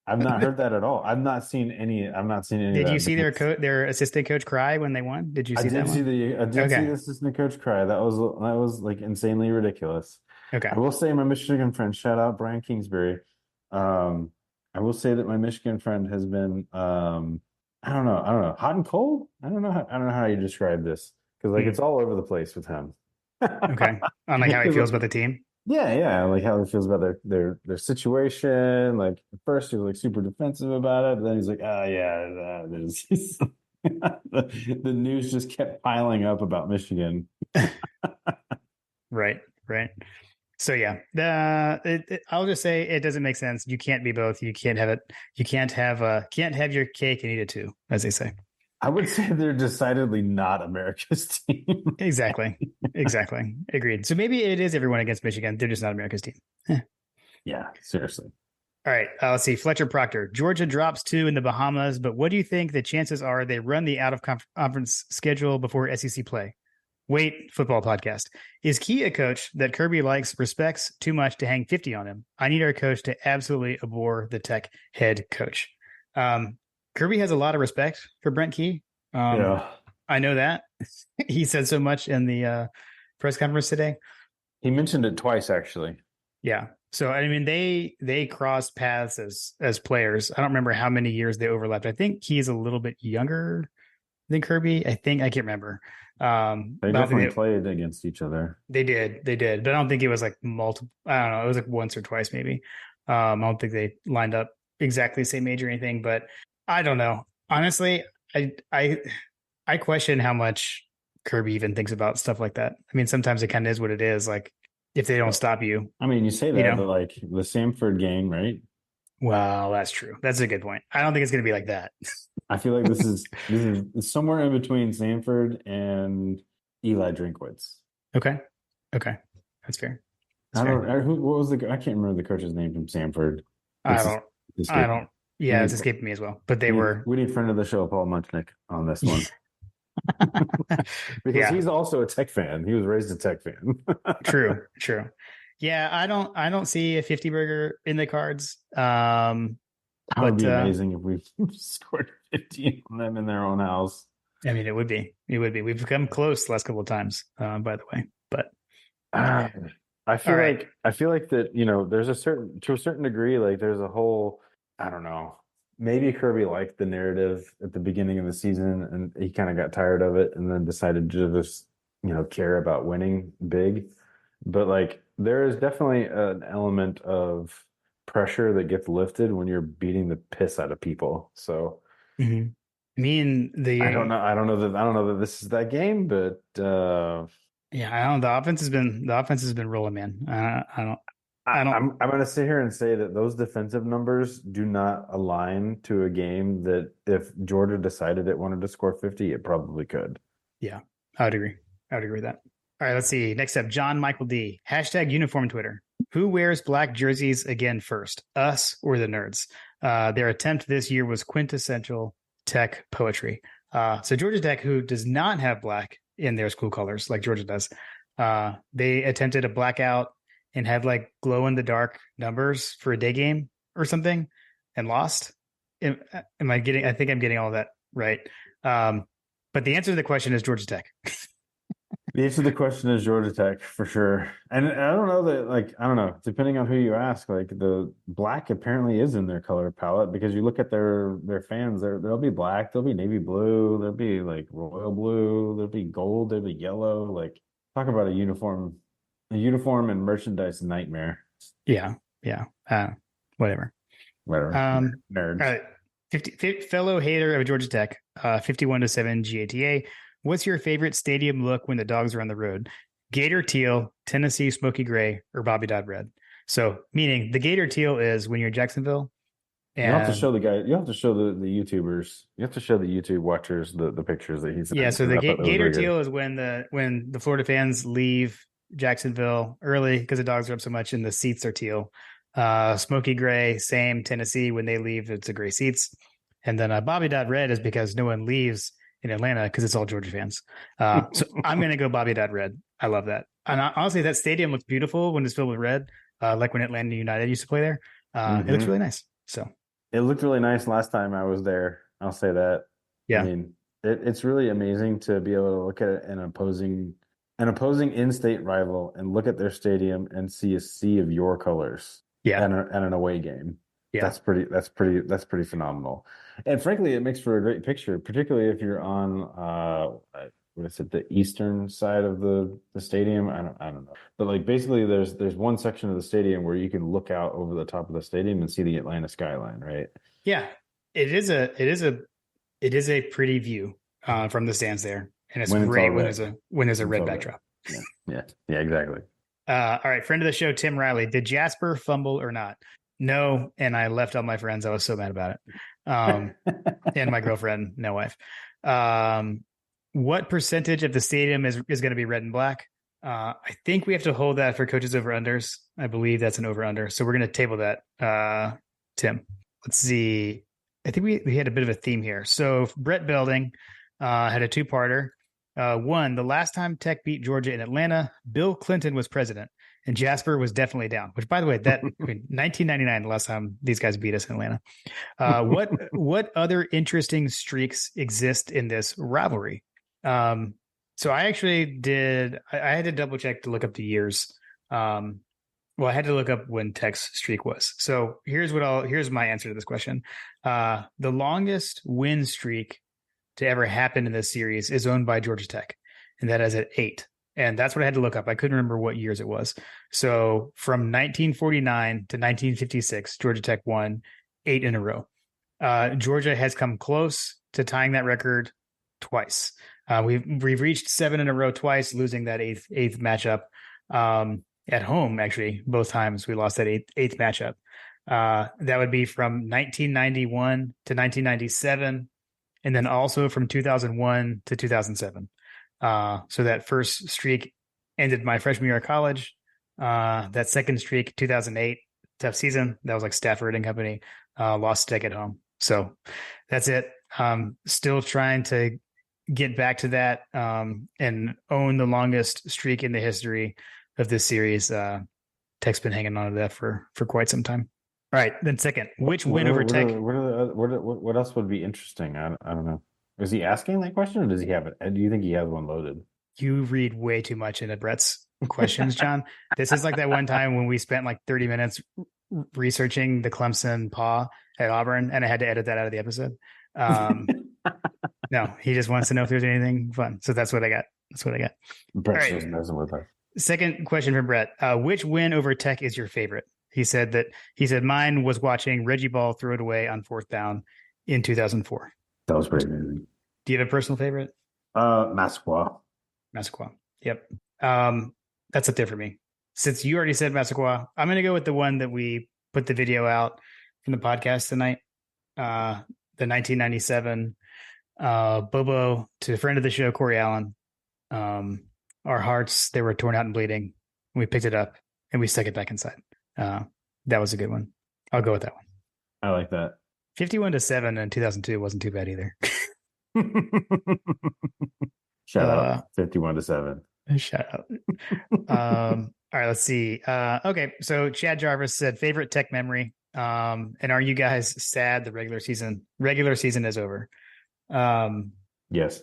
I've not heard that at all. I've not seen any. Did you see their assistant coach cry when they won? Did you see that? I did see the assistant coach cry. That was like insanely ridiculous. Okay. I will say my Michigan friend, shout out Brian Kingsbury. I will say that my Michigan friend has been I don't know, hot and cold. I don't know how you describe this, because like it's all over the place with him. Okay. On like how he feels about the team. Yeah, like how he feels about their situation. Like at first he was like super defensive about it, but then he's like, the news just kept piling up about Michigan. Right. So yeah, I'll just say it doesn't make sense. You can't be both. You can't have it. You can't have your cake and eat it too, as they say. I would say they're decidedly not America's team. Exactly. Agreed. So maybe it is everyone against Michigan. They're just not America's team. Yeah, seriously. All right. Let's see. Fletcher Proctor. Georgia drops 2 in the Bahamas, but what do you think the chances are they run the out of conference schedule before SEC play? Wait, football podcast. Is Key a coach that Kirby likes, respects too much to hang 50 on him? I need our coach to absolutely abhor the Tech head coach. Kirby has a lot of respect for Brent Key. Yeah. I know that. He said so much in the press conference today. He mentioned it twice, actually. Yeah. So, I mean, they crossed paths as players. I don't remember how many years they overlapped. I think he's a little bit younger than Kirby. I can't remember. They definitely played against each other. They did. But I don't think it was like multiple. I don't know. It was like once or twice, maybe. I don't think they lined up exactly the same age or anything, but I don't know. Honestly, I question how much Kirby even thinks about stuff like that. I mean, sometimes it kind of is what it is. Like if they don't stop you. I mean, you say that, but like the Samford game, right? Well, that's true. That's a good point. I don't think it's going to be like that. I feel like this is somewhere in between Samford and Eli Drinkwitz. Okay, that's fair. I can't remember the coach's name from Samford. I don't. Yeah, it's escaping me as well. But we need friend of the show, Paul Munchnick, on this one. Because he's also a Tech fan. He was raised a Tech fan. True. Yeah, I don't see a 50 burger in the cards. That would be amazing if we scored 50 on them in their own house. I mean, it would be. We've come close the last couple of times, by the way. But I feel like that, there's to a certain degree, like there's a whole, I don't know, maybe Kirby liked the narrative at the beginning of the season and he kind of got tired of it and then decided to just, care about winning big. But like, there is definitely an element of pressure that gets lifted when you're beating the piss out of people. So, I mean, I don't know that this is that game, but yeah, I don't know. The offense has been rolling, man. I'm going to sit here and say that those defensive numbers do not align to a game that if Georgia decided it wanted to score 50, it probably could. Yeah, I would agree with that. All right, let's see. Next up, John Michael D. #uniform Twitter. Who wears black jerseys again first, us or the nerds? Their attempt this year was quintessential Tech poetry. So Georgia Tech, who does not have black in their school colors like Georgia does, they attempted a blackout and had like glow in the dark numbers for a day game or something and lost. I think I'm getting all that right. But the answer to the question is Georgia Tech. The answer to the question is Georgia Tech for sure. And I don't know that, depending on who you ask, like the black apparently is in their color palette because you look at their fans, there'll be black, there'll be navy blue, there'll be like royal blue, there'll be gold, there'll be yellow. Like talk about a uniform and merchandise nightmare. Yeah. Whatever. Nerds. 50 fellow hater of Georgia Tech, 51-7 GATA. What's your favorite stadium look when the Dogs are on the road? Gator teal, Tennessee smoky gray, or Bobby Dodd red? So, meaning the Gator teal is when you're in Jacksonville, You have to show And the guy. You have to show the YouTubers. You have to show the YouTube watchers the pictures that he's yeah, in so because the I thought that was Gator very good. Teal is when the Florida fans leave Jacksonville early because the dogs are up so much and the seats are teal. Smoky gray, same Tennessee when they leave, it's a gray seats. And then Bobby Dot Red is because no one leaves in Atlanta because it's all Georgia fans. So I'm gonna go Bobby Dot Red. I love that. And honestly, that stadium looks beautiful when it's filled with red, like when Atlanta United used to play there. It looks really nice. So It looked really nice last time I was there. I'll say that. I yeah, mean, it's really amazing to be able to look at an opposing in-state rival and look at their stadium and see a sea of your colors yeah, and an away game. yeah. That's pretty phenomenal. And frankly, it makes for a great picture, particularly if you're on what is it, the eastern side of the stadium? I don't know. But like basically there's one section of the stadium where you can look out over the top of the stadium and see the Atlanta skyline, right? Yeah, it is a pretty view from the stands there, and it's When it's all great red. when there's a When it's red all red. backdrop. Yeah, exactly. All right, friend of the show, Tim Riley. Did Jasper fumble or not? No, and I left all my friends. I was so mad about it. And my girlfriend, no wife. What percentage of the stadium is going to be red and black? I think we have to hold that for coaches over unders. I believe that's an over under. So we're going to table that. Tim, let's see. I think we had a bit of a theme here. So Brett Belding had a two-parter. One, the last time Tech beat Georgia in Atlanta, Bill Clinton was president, and Jasper was definitely down. Which, by the way, 1999, the last time these guys beat us in Atlanta. What other interesting streaks exist in this rivalry? So I actually did. I had to double check to look up the years. Well, I had to look up when Tech's streak was. So here's my answer to this question. The longest win streak to ever happen in this series is owned by Georgia Tech, and that is at 8. And that's what I had to look up. I couldn't remember what years it was. So from 1949 to 1956, Georgia Tech won 8 in a row. Georgia has come close to tying that record twice. We've reached 7 in a row twice, losing that eighth matchup at home. Actually, both times we lost that eighth matchup. That would be from 1991 to 1997, and then also from 2001 to 2007. So that first streak ended my freshman year of college. That second streak, 2008, tough season. That was like Stafford and company. Lost Tech at home. So that's it. Still trying to get back to that and own the longest streak in the history of this series. Tech's been hanging on to that for quite some time. All right, then second, which win over Tech? What else would be interesting? I don't know. Is he asking that question, or does he have it? Do you think he has one loaded? You read way too much into Brett's questions, John. This is like that one time when we spent like 30 minutes researching the Clemson paw at Auburn, and I had to edit that out of the episode. No, he just wants to know if there's anything fun. So that's what I got. Brett's All right. just messing with us. Second question from Brett. Which win over Tech is your favorite? He said mine was watching Reggie Ball throw it away on 4th down in 2004. That was pretty amazing. Do you have a personal favorite? Massaquoi. Yep. That's up there for me. Since you already said Massaquoi, I'm going to go with the one that we put the video out from the podcast tonight. The 1997 Bobo to a friend of the show, Corey Allen. Our hearts, they were torn out and bleeding. We picked it up and we stuck it back inside. That was a good one. I'll go with that one. I like that. 51-7 in 2002 wasn't too bad either. Shout out 51-7. Shout out. All right, let's see. Okay, so Chad Jarvis said favorite Tech memory. And are you guys sad the regular season is over? Yes.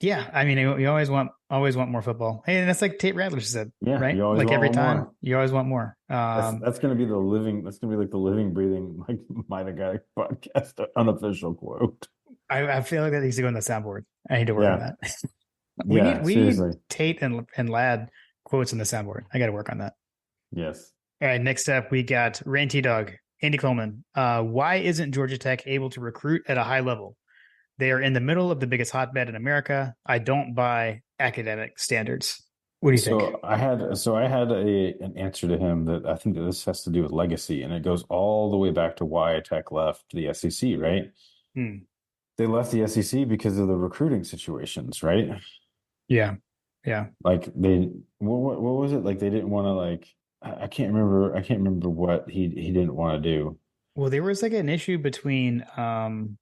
Yeah, I mean, you always want more football. Hey, and that's like Tate Radler said, Yeah, right? you always Like want every time, more. you always want more. That's gonna be like the living, breathing like Might Guy podcast unofficial quote. I feel like that needs to go on the soundboard. I need to work on that. we need Tate and Ladd quotes on the soundboard. I got to work on that. Yes. All right, next up we got Rain T Dog, Andy Coleman. Why isn't Georgia Tech able to recruit at a high level? They are in the middle of the biggest hotbed in America. I don't buy academic standards. What do you think? So I had an answer to him that I think that this has to do with legacy, and it goes all the way back to why Tech left the SEC, right? Hmm. They left the SEC because of the recruiting situations, right? Yeah. Yeah. Like what was it? Like they didn't want to like I can't remember what he didn't want to do. Well, there was like an issue between well,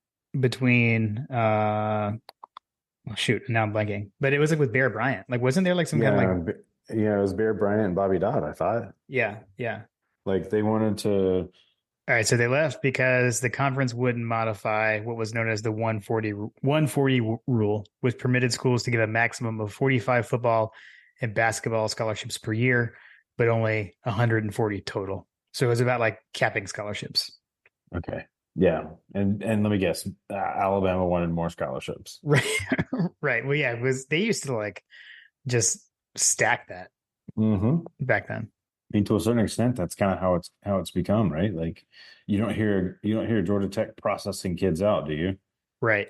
shoot, now I'm blanking. But it was like with Bear Bryant. Like wasn't there like some kind of like Yeah, it was Bear Bryant and Bobby Dodd, I thought. yeah, yeah. Like they wanted to. All right, so they left because the conference wouldn't modify what was known as the 140 rule, which permitted schools to give a maximum of 45 football and basketball scholarships per year, but only 140 total. So it was about like capping scholarships. Okay. Yeah. And let me guess, Alabama wanted more scholarships. Right. Right. Well, yeah, it was they used to like just stack that Mm-hmm. back then. I mean, to a certain extent, that's kind of how it's become, right? Like you don't hear Georgia Tech processing kids out, do you? Right.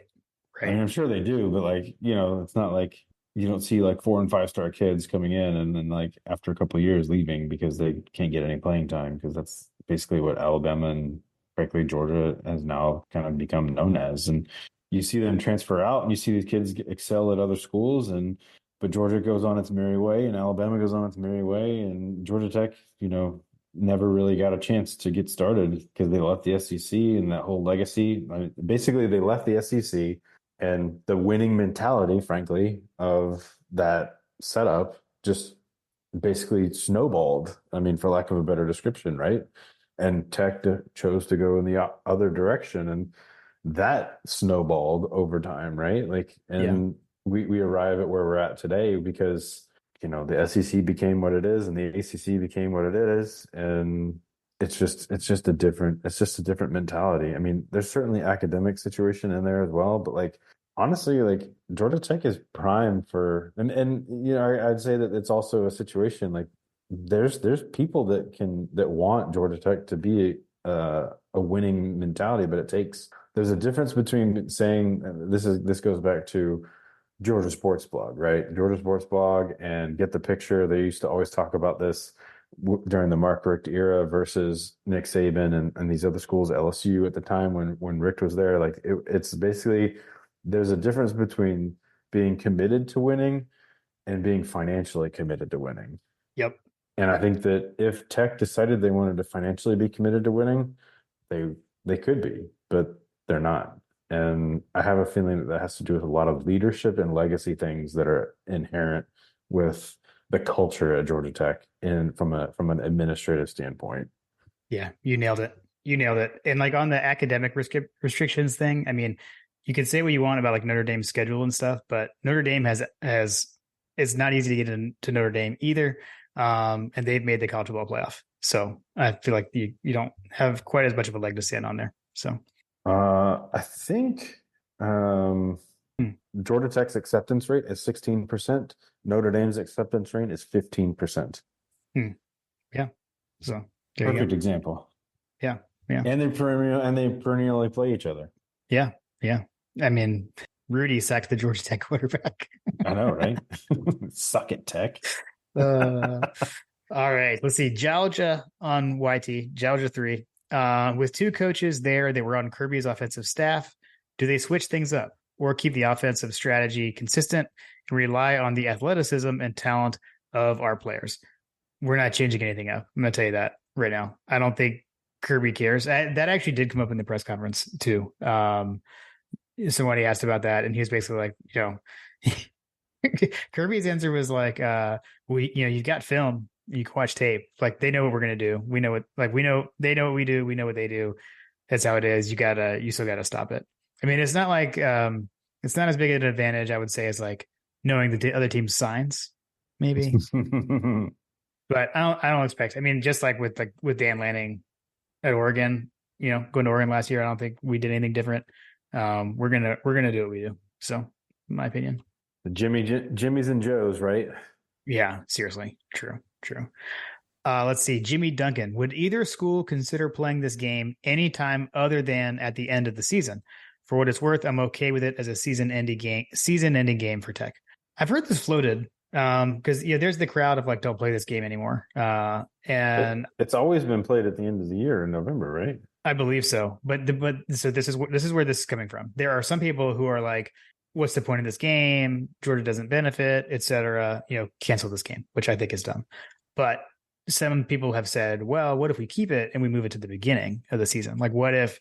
I mean, Right. I'm sure they do, but like, it's not like you don't see like 4 and 5 star kids coming in and then like after a couple of years leaving because they can't get any playing time because that's basically what Alabama and frankly Georgia has now kind of become known as. And you see them transfer out and you see these kids excel at other schools and but Georgia goes on its merry way and Alabama goes on its merry way and Georgia Tech, never really got a chance to get started because they left the SEC and that whole legacy. I mean, basically, they left the SEC and the winning mentality, frankly, of that setup just basically snowballed. I mean, for lack of a better description, right? And Tech chose to go in the other direction, and that snowballed over time, right? Like, Yeah. and we arrive at where we're at today because the SEC became what it is, and the ACC became what it is, and it's just a different mentality. I mean, there's certainly academic situation in there as well, but like honestly, like Georgia Tech is prime for and I'd say that it's also a situation like there's people that want Georgia Tech to be a winning mentality, but there's a difference between saying this goes back to Georgia Sports Blog, right? Georgia Sports Blog and Get the Picture. They used to always talk about this during the Mark Richt era versus Nick Saban and these other schools, LSU at the time when Richt was there. Like it's basically there's a difference between being committed to winning and being financially committed to winning. Yep. And I think that if Tech decided they wanted to financially be committed to winning, they could be, but they're not. And I have a feeling that has to do with a lot of leadership and legacy things that are inherent with the culture at Georgia Tech and from an administrative standpoint. Yeah, you nailed it. You nailed it. And like on the academic restrictions thing, I mean, you can say what you want about like Notre Dame's schedule and stuff, but Notre Dame has it's not easy to get into Notre Dame either. And they've made the college football playoff. So I feel like you don't have quite as much of a leg to stand on there. So I think hmm. Georgia Tech's acceptance rate is 16%. Notre Dame's acceptance rate is 15%. Yeah. So Perfect example. Yeah. Yeah. And they perennially play each other. Yeah. Yeah. I mean, Rudy sacked the Georgia Tech quarterback. I know, right? Suck it, Tech. All right. Let's see. Georgia on YT, Georgia 3. With two coaches there, they were on Kirby's offensive staff. Do they switch things up or keep the offensive strategy consistent and rely on the athleticism and talent of our players? We're not changing anything up. I'm going to tell you that right now. I don't think Kirby cares. That actually did come up in the press conference too. Somebody asked about that, and he was basically like, Kirby's answer was like, you've got film, you can watch tape. Like they know what we're gonna do. We know they know what we do. We know what they do. That's how it is. You still gotta stop it. I mean, it's not like it's not as big an advantage, I would say, as like knowing the other team's signs, maybe. But I don't expect. I mean, just like with Dan Lanning at Oregon, going to Oregon last year, I don't think we did anything different. We're gonna do what we do. So, in my opinion, Jimmy's and Joe's, right? Yeah, seriously, true. Let's see, Jimmy Duncan. Would either school consider playing this game anytime other than at the end of the season? For what it's worth, I'm okay with it as a season-ending game for Tech. I've heard this floated Because there's the crowd of like, don't play this game anymore. And It's always been played at the end of the year in November, right? I believe so. But so this is where this is coming from. There are some people who are like, what's the point of this game? Georgia doesn't benefit, etc. Cancel this game, which I think is dumb. But some people have said, well, what if we keep it and we move it to the beginning of the season? Like, what if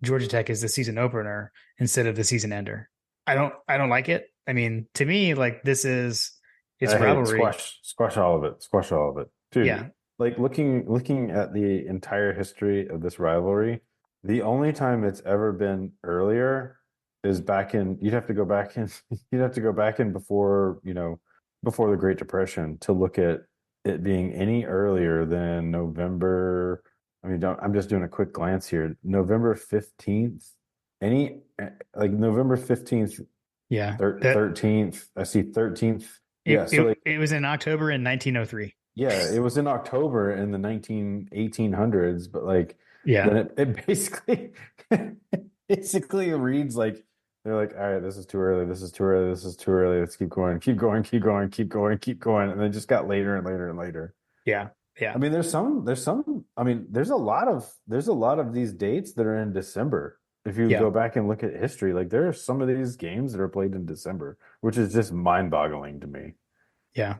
Georgia Tech is the season opener instead of the season ender? I don't like it. I mean, to me, like it's I hate rivalry. squash all of it, squash all of it, dude. Yeah. Like looking at the entire history of this rivalry, the only time it's ever been earlier is back in. You'd have to go back in. You'd have to go back in before before the Great Depression to look at it being any earlier than November. I mean, I'm just doing a quick glance here. November 15th. Any like November 15th, Yeah. That 13th. I see 13th. it, Yeah, so it, like it was in October in 1903. yeah, it was in October in the 1800s, but like Yeah. then it basically basically reads like they're like, all right, this is too early, this is too early, this is too early, let's keep going, keep going, keep going, keep going, keep going. And then just got later and later and later. Yeah. I Yeah. mean, I mean, there's a lot of these dates that are in December. If you Yeah. go back and look at history, like there are some of these games that are played in December, which is just mind-boggling to me. Yeah.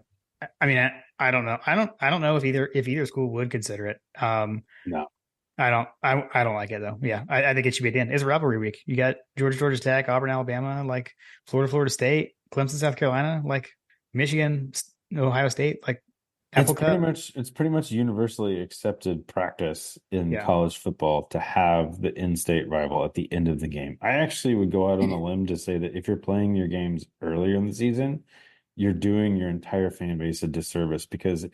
I mean, I don't know. I don't know if either school would consider it. No. I don't like it though. Yeah. I think it should be at the end. It's rivalry week. You got Georgia Tech, Auburn, Alabama, like Florida State, Clemson, South Carolina, like Michigan, Ohio State, like Apple Cup. It's pretty much universally accepted practice in Yeah. college football to have the in-state rival at the end of the game. I actually would go out on a limb to say that if you're playing your games earlier in the season, you're doing your entire fan base a disservice because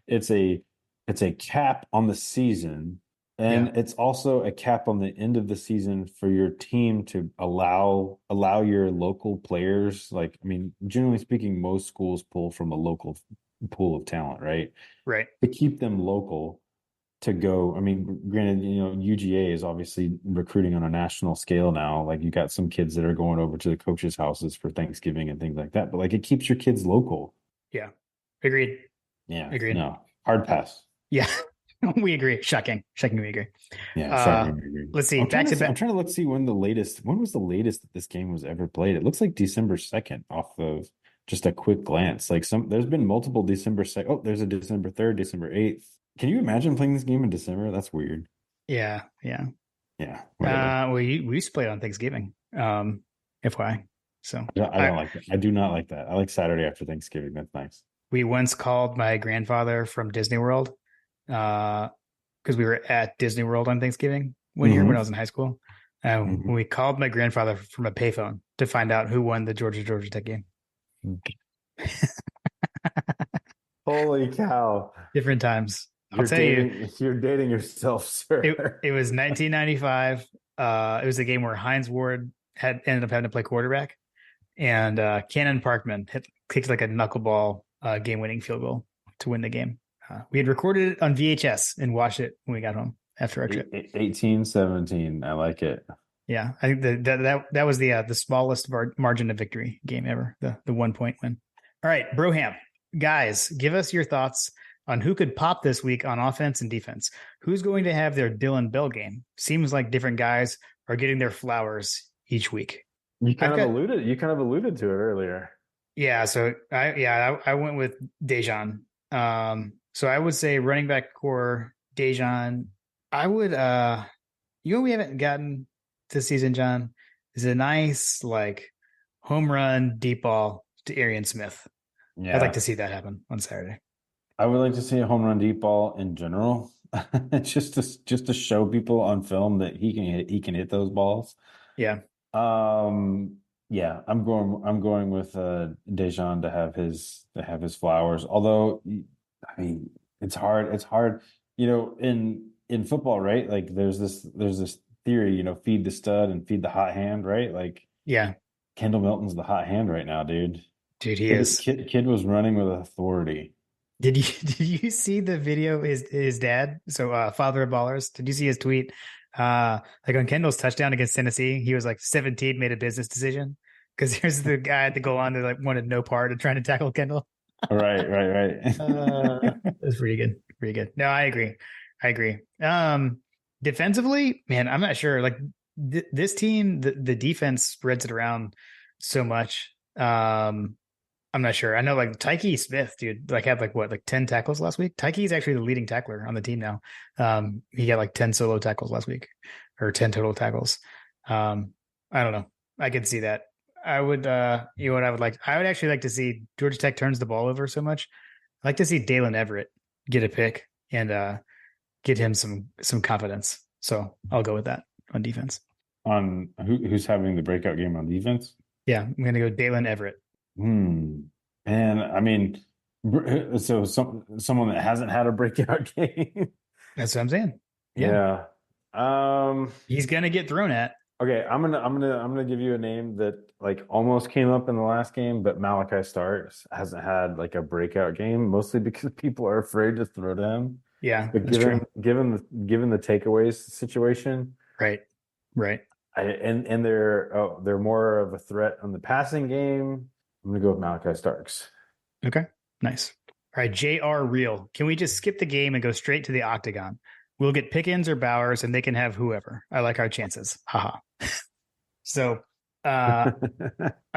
it's a it's a cap on the season Yeah. and it's also a cap on the end of the season for your team to allow your local players, like I mean, generally speaking, most schools pull from a local pool of talent, right? Right. To keep them local to go. I mean, granted, UGA is obviously recruiting on a national scale now. Like you got some kids that are going over to the coaches' houses for Thanksgiving and things like that. But like it keeps your kids local. Yeah. Agreed. Yeah. Agreed. No. Hard pass. Yeah. We agree. Shocking. Shocking. We agree. Yeah, Uh, shocking. I agree. let's see. Back to I'm back. trying to look see when was the latest that this game was ever played. It looks like December 2nd off of just a quick glance. Like there's been multiple December 2nd. Oh, there's a December 3rd, December 8th. Can you imagine playing this game in December? That's weird. Yeah. Yeah. Yeah, whatever. We used to play it on Thanksgiving. FYI. So I don't like that. I do not like that. I like Saturday after Thanksgiving. That's nice. we once called my grandfather from Disney World, because we were at Disney World on Thanksgiving one year when I was in high school. We called my grandfather from a payphone to find out who won the Georgia Tech game. Holy cow. Different times. I'll tell you, You're dating yourself, sir. it was 1995. It was the game where Hines Ward had ended up having to play quarterback, and Cannon Parkman kicked like a knuckleball game-winning field goal to win the game. We had recorded it on VHS and watched it when we got home after our trip. 18-17. I like it. Yeah, I think that was the smallest margin of victory game ever. The 1 point win. All right, Broham, guys, give us your thoughts on who could pop this week on offense and defense. Who's going to have their Dylan Bell game? Seems like different guys are getting their flowers each week. You kind of alluded to it earlier. Yeah, so I went with Dejan. So I would say running back core Dejan. I would we haven't gotten this season, John, is a nice like home run deep ball to Arian Smith. Yeah. I'd like to see that happen on Saturday. I would like to see a home run deep ball in general. just to show people on film that he can hit those balls. Yeah. Yeah, I'm going with Dejan to have his flowers. Although I mean, it's hard, in football, right? Like there's this theory, feed the stud and feed the hot hand, right? Like Yeah. Kendall Milton's the hot hand right now, dude. Dude, he is. Kid was running with authority. Did you see the video? His dad, so father of ballers. Did you see his tweet? Like on Kendall's touchdown against Tennessee, he was like 17, made a business decision because here's the guy at the goal line that like wanted no part of trying to tackle Kendall. Right. That's pretty good. Pretty good. No, I agree. I agree. Defensively, man, I'm not sure. Like this team, the defense spreads it around so much. I'm not sure. I know like Tyke Smith, dude, like had like what, like 10 tackles last week. Tyke is actually the leading tackler on the team now. He got like 10 solo tackles last week, or 10 total tackles. I don't know. I could see that. I would, you know what I would like? I would actually like to see Georgia Tech turns the ball over so much. I'd like to see Dalen Everett get a pick and get him some confidence. So I'll go with that on defense. On who's having the breakout game on defense? Yeah, I'm gonna go Dalen Everett. Hmm. And I mean, so someone that hasn't had a breakout game. That's what I'm saying. Yeah. He's gonna get thrown at. Okay, I'm gonna give you a name that like almost came up in the last game, but Malachi Starks hasn't had like a breakout game, mostly because people are afraid to throw to him. Yeah, But that's true. given the takeaways situation, Right. Right. and they're more of a threat on the passing game. I'm gonna go with Malachi Starks. Okay. Nice. All right, JR Real. Can we just skip the game and go straight to the octagon? We'll get Pickens or Bowers and they can have whoever. I like our chances. Haha. So I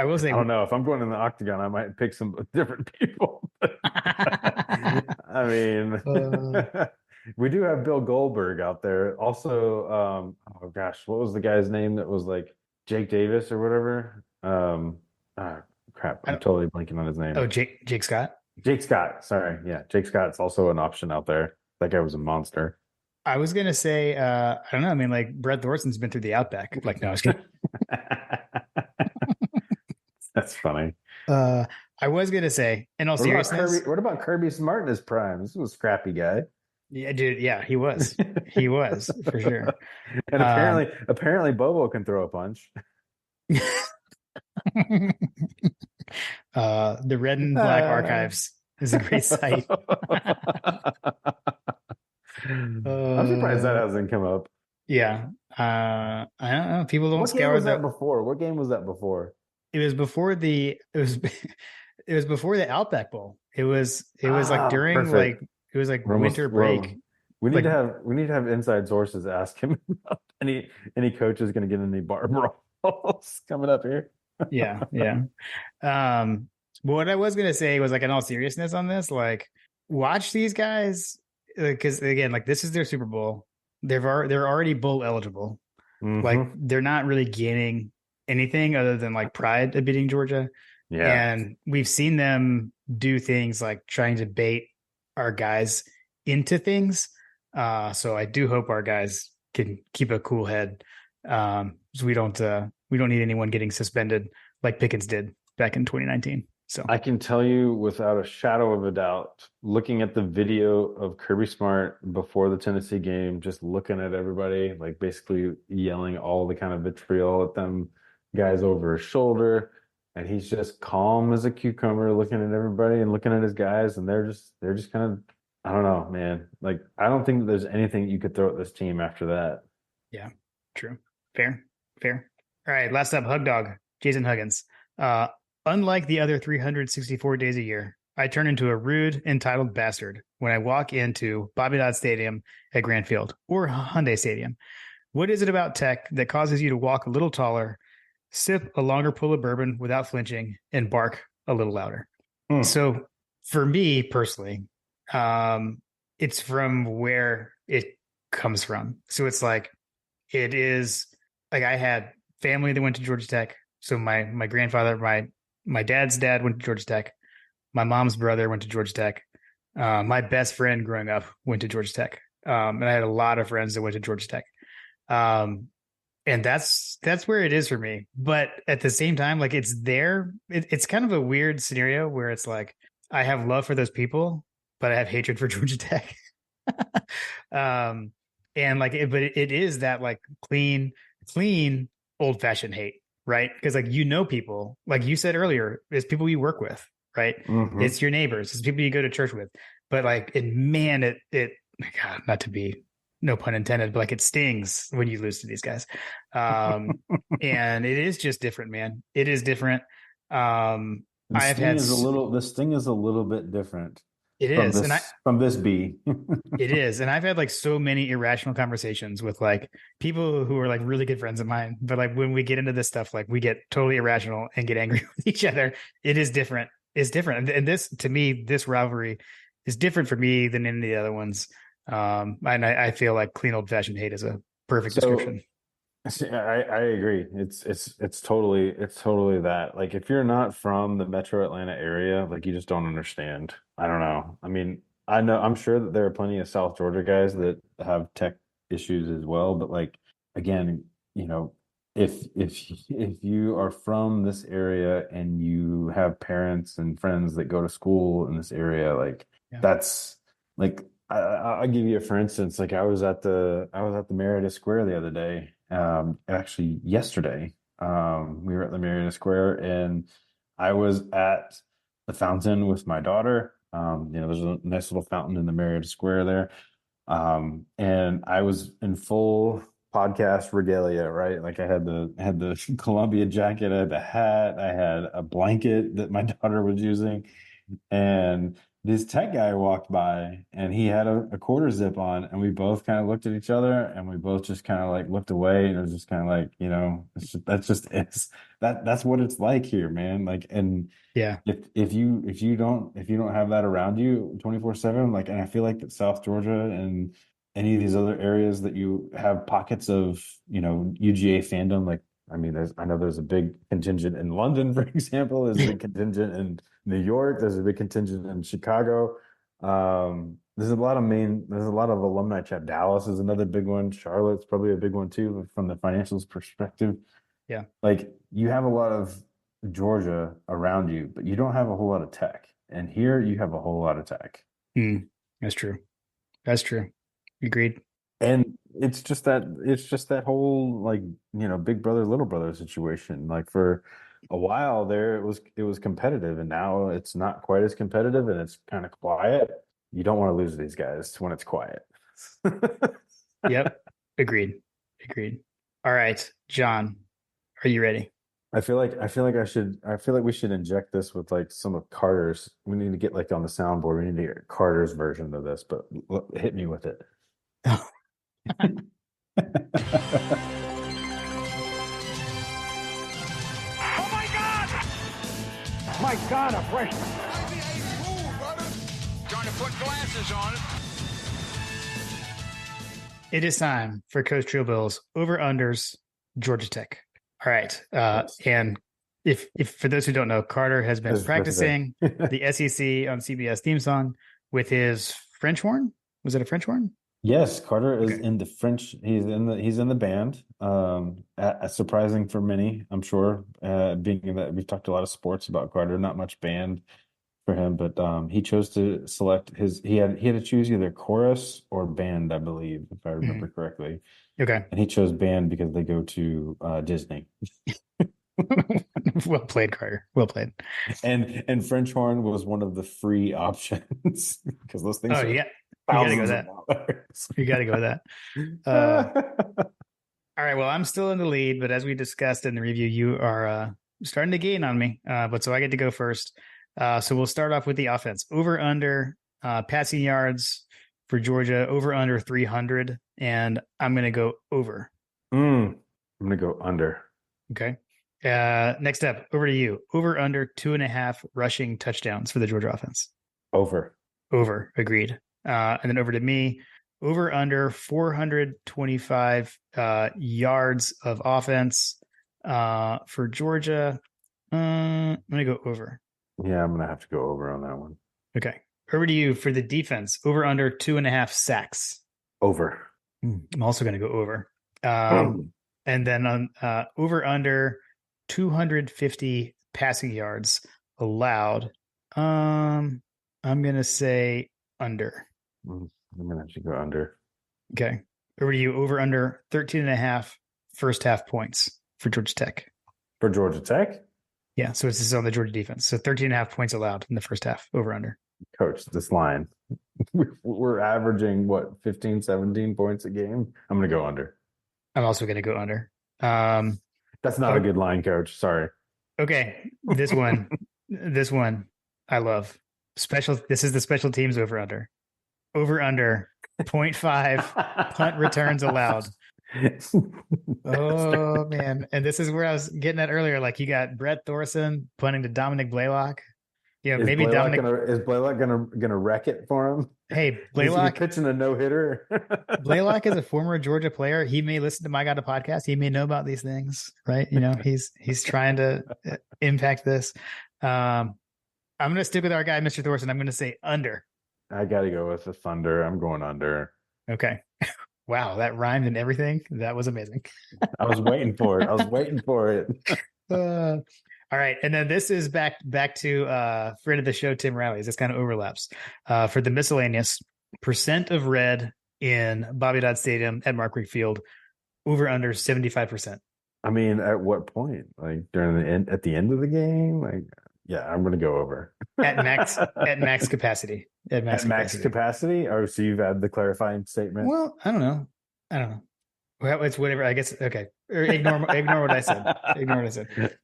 will say I don't know if I'm going in the octagon, I might pick some different people. I mean, we do have Bill Goldberg out there. Also, oh gosh, what was the guy's name that was like Jake Davis or whatever? Crap, I'm totally blanking on his name. Oh, Jake Scott. Jake Scott. Sorry, yeah, Jake Scott's also an option out there. That guy was a monster. I was gonna say, I don't know. I mean, like Brett Thorson's been through the Outback. Like, no, I was kidding. That's funny. I was gonna say, in all seriousness, What about Kirby Smart in his prime? This was a scrappy guy. yeah, dude, yeah, he was for sure. And apparently Bobo can throw a punch. The Red and Black Archives is a great site. I'm surprised that hasn't come up. Yeah. I don't know. People don't What game scour was that the. before? What game was that before? It was before the. It was. It was before the Outback Bowl. It was. It was like during perfect. like. It was like winter break. We need Like- to have inside sources ask him about any coaches going to get any bar brawls coming up here. Yeah. Yeah. But what I was gonna say was like, in all seriousness on this, like, watch these guys because again, like this is their Super Bowl. They're already bowl eligible. Like Mhm. they're not really gaining anything other than like pride of beating Georgia. Yeah. And we've seen them do things like trying to bait our guys into things. So I do hope our guys can keep a cool head. So we don't need anyone getting suspended like Pickens did back in 2019. So I can tell you without a shadow of a doubt, looking at the video of Kirby Smart before the Tennessee game, just looking at everybody, like basically yelling all the kind of vitriol at them guys over his shoulder. And he's just calm as a cucumber, looking at everybody and looking at his guys, and they're just kind of, I don't know, man. Like, I don't think that there's anything you could throw at this team after that. yeah, true. Fair. All right, last up, Hug Dog, Jason Huggins. Unlike the other 364 days a year, I turn into a rude, entitled bastard when I walk into Bobby Dodd Stadium at Grant Field or Hyundai Stadium. What is it about Tech that causes you to walk a little taller, sip a longer pull of bourbon without flinching, and bark a little louder? So for me personally, it's from where it comes from. So it's like, it is like I had family that went to Georgia Tech. So my grandfather, my dad's dad went to Georgia Tech. My mom's brother went to Georgia Tech. My best friend growing up went to Georgia Tech. And I had a lot of friends that went to Georgia Tech. And that's where it is for me. But at the same time, like it's there. It's kind of a weird scenario where it's like I have love for those people, but I have hatred for Georgia Tech. And like but it is that like clean old fashioned hate, right? Because like people, like you said earlier, it's people you work with, right? Mhm. It's your neighbors, it's people you go to church with. But like it God, not to be, no pun intended, but like it stings when you lose to these guys. And it is just different, man. It is different. The I have sting had is a little. The sting is a little bit different it from is, and this bee. it is, and I've had like so many irrational conversations with like people who are like really good friends of mine, but like when we get into this stuff, like we get totally irrational and get angry with each other. It is different. It's different, and this to me, this rivalry is different for me than any of the other ones. And I feel like clean old fashioned hate is a perfect So description. see, I agree. It's totally that. Like if you're not from the Metro Atlanta area, like you just don't understand. I don't know. I mean, I'm sure that there are plenty of South Georgia guys that have tech issues as well, but like again, you know, if you are from this area and you have parents and friends that go to school in this area, like Yeah. that's like I'll give you a for instance. Like I was at the Meredith Square the other day. Actually yesterday, we were at the Meredith Square, and I was at the fountain with my daughter. There's a nice little fountain in the Meredith Square there. And I was in full podcast regalia, right? Like I had the Columbia jacket, I had the hat, I had a blanket that my daughter was using, and this tech guy walked by and he had a quarter zip on, and we both kind of looked at each other and we both just kind of like looked away, and it was just kind of like, that's what it's like here, man. Like, and Yeah. if you don't have that around you 24/7, like, and I feel like that South Georgia and any of these other areas that you have pockets of, UGA fandom, like, I mean, I know there's a big contingent in London, for example. There's a big contingent in New York. There's a big contingent in Chicago. There's a lot of alumni chat. Dallas is another big one. Charlotte's probably a big one too, from the financials perspective. Yeah. Like you have a lot of Georgia around you, but you don't have a whole lot of tech. And here you have a whole lot of tech. Mm, that's true. That's true. Agreed. And it's just that whole, like, big brother, little brother situation. Like for a while there, it was competitive, and now it's not quite as competitive and it's kind of quiet. You don't want to lose these guys when it's quiet. Yep. Agreed. Agreed. All right, John, are you ready? I feel like we should inject this with like some of Carter's. We need to get like on the soundboard. We need to get Carter's version of this, but hit me with it. Oh my God! My God, a freshman. Trying to put glasses on it. It is time for Coach Trillbill's over-unders Georgia Tech. All right. And if for those who don't know, Carter has been practicing the SEC on CBS theme song with his French horn. Was it a French horn? Yes, Carter is Okay. in the French. He's in the band. Surprising for many, I'm sure. Being that we've talked a lot of sports about Carter, not much band for him, but he chose to select his. He had to choose either chorus or band, I believe, if I remember correctly. Okay. And he chose band because they go to Disney. Well played, Carter. Well played. And French horn was one of the free options because those things Oh, are yeah. You gotta go with thousands of that. dollars. You gotta go with that. All right. Well, I'm still in the lead, but as we discussed in the review, you are starting to gain on me. But so I get to go first. So we'll start off with the offense. Over under passing yards for Georgia, over under 300. And I'm going to go over. I'm gonna go under. Okay. Next up, over to you. Over under 2.5 rushing touchdowns for the Georgia offense. Over. Over. Agreed. And then over to me. Over under 425 yards of offense for Georgia. I'm going to go over. Yeah, I'm gonna have to go over on that one. Okay. Over to you for the defense. Over under 2.5 sacks. Over. I'm also going to go over. And then on over under 250 passing yards allowed. I'm going to say under. I'm gonna have to go under. Okay. Over to you. Over under 13.5 first half points for Georgia Tech. For Georgia Tech? Yeah. So this is on the Georgia defense. So 13.5 points allowed in the first half. Over under. Coach, this line. We're averaging what, 15, 17 points a game? I'm gonna go under. I'm also going to go under. That's not a good line, Coach. Sorry. Okay. This one. This one I love. This is the special teams over under. Over under 0.5 punt returns allowed. Oh man. And this is where I was getting at earlier. Like you got Brett Thorson punting to Dominic Blaylock. Yeah, maybe Dominic. Is Blaylock gonna wreck it for him? Hey, Is he Blaylock. pitching a no hitter? Blaylock is a former Georgia player. He may listen to My God podcast. He may know about these things, right? You know, he's trying to impact this. I'm going to stick with our guy, Mr. Thorson. I'm going to say under. I got to go with the Thunder. I'm going under. Okay. Wow, that rhymed and everything. That was amazing. I was waiting for it. All right, and then this is back to friend of the show, Tim Riley's. This kind of overlaps. For the miscellaneous, percent of red in Bobby Dodd Stadium at Mark Richt Field, over under 75%. I mean, at what point? Like at the end of the game? Like, yeah, I'm going to go over at max capacity. At max capacity. Oh, so you've had the clarifying statement. Well, I don't know. Well, it's whatever. I guess. Okay. Or ignore what I said. Ignore what I said.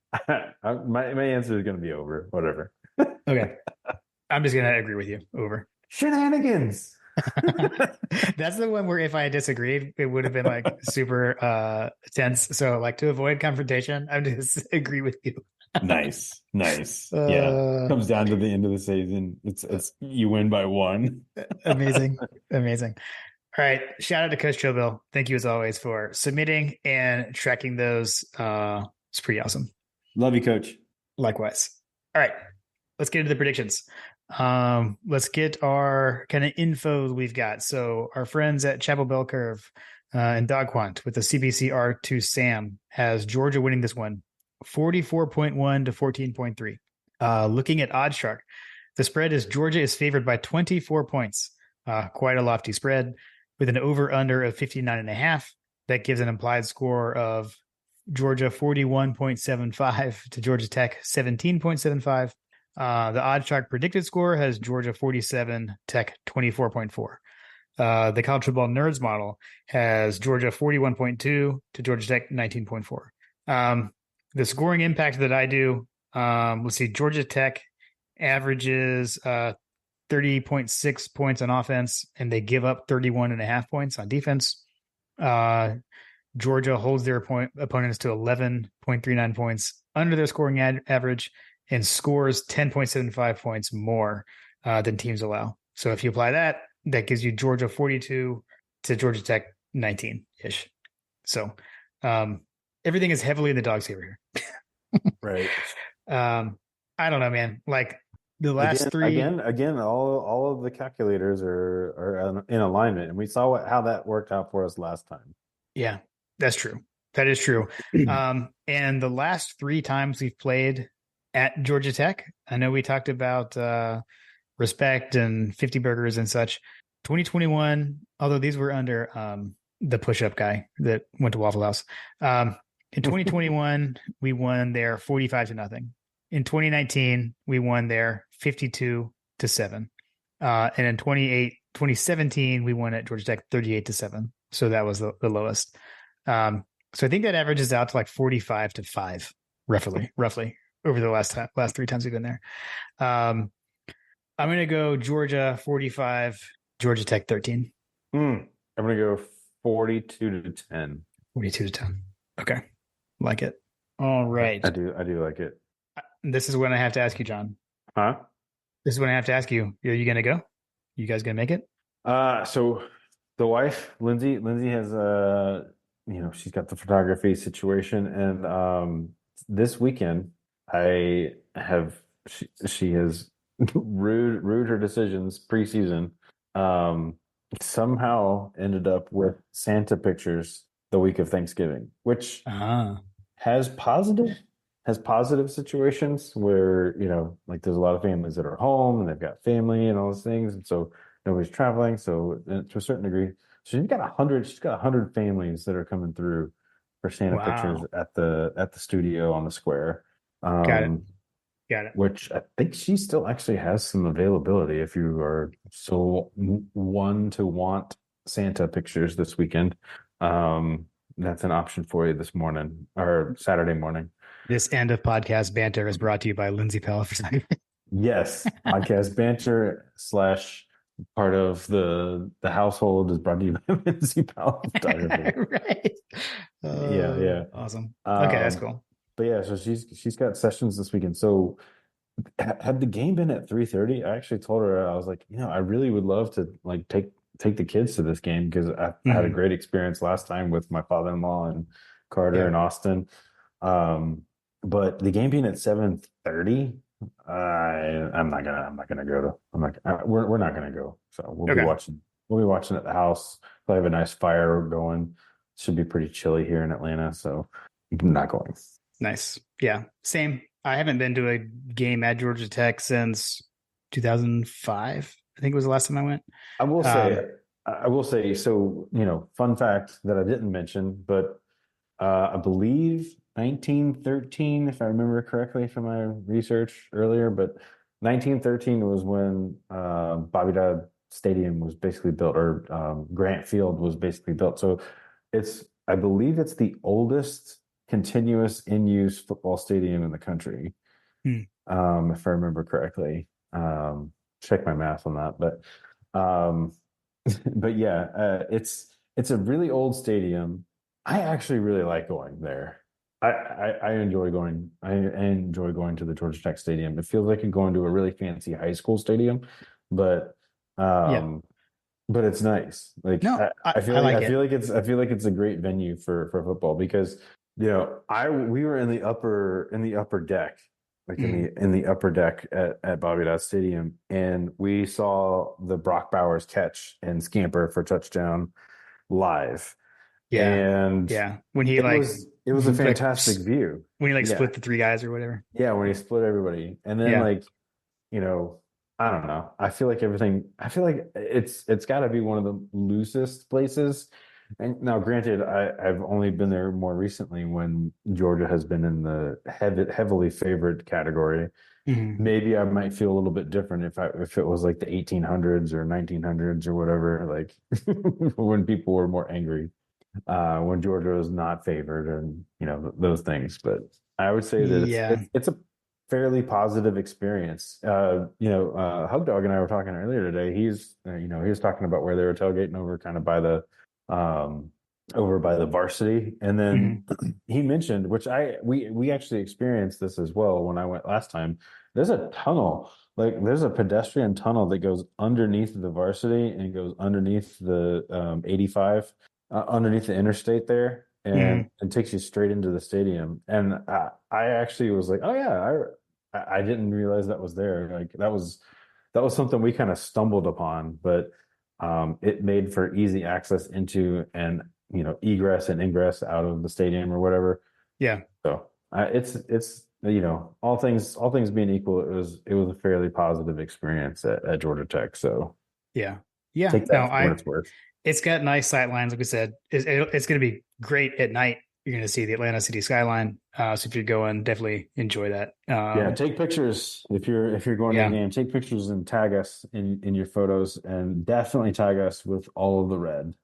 My answer is going to be over. Whatever. Okay. I'm just going to agree with you. Over. Shenanigans. That's the one where if I disagreed, it would have been like super tense. So like to avoid confrontation, I just agree with you. Nice. Yeah. Comes down to the end of the season. It's you win by 1. Amazing. All right. Shout out to Coach Chilville. Thank you as always for submitting and tracking those. It's pretty awesome. Love you, Coach. Likewise. All right. Let's get into the predictions. Let's get our kind of info we've got. So our friends at Chapel Bell Curve and Dogquant with the CBC R2 Sam has Georgia winning this one 44.1 to 14.3. Looking at OddsShark, the spread is Georgia is favored by 24 points. Quite a lofty spread with an over-under of 59.5. That gives an implied score of Georgia 41.75 to Georgia Tech 17.75. The OddsShark predicted score has Georgia 47, Tech 24.4. The College Football Nerds model has Georgia 41.2 to Georgia Tech 19.4. The scoring impact that I do, let's see, Georgia Tech averages 30.6 points on offense, and they give up 31.5 points on defense. Georgia holds their opponents to 11.39 points under their scoring average and scores 10.75 points more than teams allow. So if you apply that, that gives you Georgia 42 to Georgia Tech 19-ish. So everything is heavily in the dog's favor here. Right. I don't know, man. Like the last three. Again, all of the calculators are in alignment, and we saw how that worked out for us last time. Yeah, that's true. That is true. And the last 3 times we've played at Georgia Tech, I know we talked about respect and 50 burgers and such. 2021, although these were under the push-up guy that went to Waffle House. In 2021, we won there 45-0. In 2019, we won there 52-7. And in 2017, we won at Georgia Tech 38-7. So that was the lowest. So I think that averages out to like 45-5, roughly over the last 3 times we've been there. I'm going to go Georgia 45, Georgia Tech 13. I'm going to go 42-10. 42-10. Okay. Like it. All right. I do like it. This is when I have to ask you, John. Huh? This is when I have to ask you. Are you going to go? You guys going to make it? So the wife, Lindsay has she's got the photography situation, and this weekend she has rued her decisions preseason. Somehow ended up with Santa pictures the week of Thanksgiving, which has positive situations where, like there's a lot of families that are home and they've got family and all those things. And so nobody's traveling. So to a certain degree, she's got 100 families that are coming through for Santa pictures at the studio on the square. Got it. Which I think she still actually has some availability if you are so one to want Santa pictures this weekend. That's an option for you this morning or Saturday morning. This end of podcast banter is brought to you by Lindsay Powell for something. Yes, podcast banter slash part of the household is brought to you by Lindsay Powell Photography. Right. Yeah. Awesome. Okay, that's Um, cool. but yeah, so she's got sessions this weekend. So had the game been at 3:30, I actually told her, I was like, I really would love to like take the kids to this game because I had a Mhm. great experience last time with my father-in-law and Carter Yeah. and Austin. But the game being at 7:30, I'm not gonna go to. We're not gonna go. So we'll be Okay. watching at the house. We'll have a nice fire going. Should be pretty chilly here in Atlanta, so I'm not going. Nice. Yeah. Same. I haven't been to a game at Georgia Tech since 2005. I think it was the last time I went. I will say, so, fun fact that I didn't mention, but I believe 1913, if I remember correctly from my research earlier, but 1913 was when Bobby Dodd Stadium was basically built, or Grant Field was basically built. So I believe it's the oldest continuous in-use football stadium in the country, if I remember correctly. Check my math on that, um, but yeah, it's a really old stadium. I actually really like going there. I enjoy going. I enjoy going to the Georgia Tech Stadium. It feels like you're going to a really fancy high school stadium, but Yeah. but it's nice. Like No, I feel I like like I it. feel like it's a great venue for football because we were in the upper deck, like in the upper deck at Bobby Dodd Stadium, and we saw the Brock Bowers catch and scamper for touchdown live, Yeah. and Yeah. When he it was a fantastic view. when he Yeah, split the three guys or whatever. yeah, when he split everybody, and then Yeah. you know, I don't know. I feel like it's got to be one of the loosest places. And now, granted, I've only been there more recently when Georgia has been in the heavily favored category. Mhm. Maybe I might feel a little bit different if it was like the 1800s or 1900s or whatever, like when people were more angry, when Georgia was not favored, and those things. But I would say that Yeah. it's a fairly positive experience. Hug Dog and I were talking earlier today. He was talking about where they were tailgating um, over by the varsity, and then Mhm. he mentioned, which we actually experienced this as well when I went last time. There's a tunnel, like there's a pedestrian tunnel that goes underneath the varsity and goes underneath the 85, underneath the interstate there, and Mhm. it takes you straight into the stadium. And I actually was like, oh yeah, I didn't realize that was there. Like that was something we kind of stumbled upon, but it made for easy access into and egress and ingress out of the stadium or whatever. Yeah. So it's all things being equal, it was a fairly positive experience at Georgia Tech. So Yeah. Yeah. take No, that for what it's worth. it's got nice sight lines. Like we said, it's going to be great at night. You're going to see the Atlanta city skyline. So if you're going, definitely enjoy that. Yeah, take pictures if you're going to the Yeah. game. Take pictures and tag us in your photos, and definitely tag us with all of the red,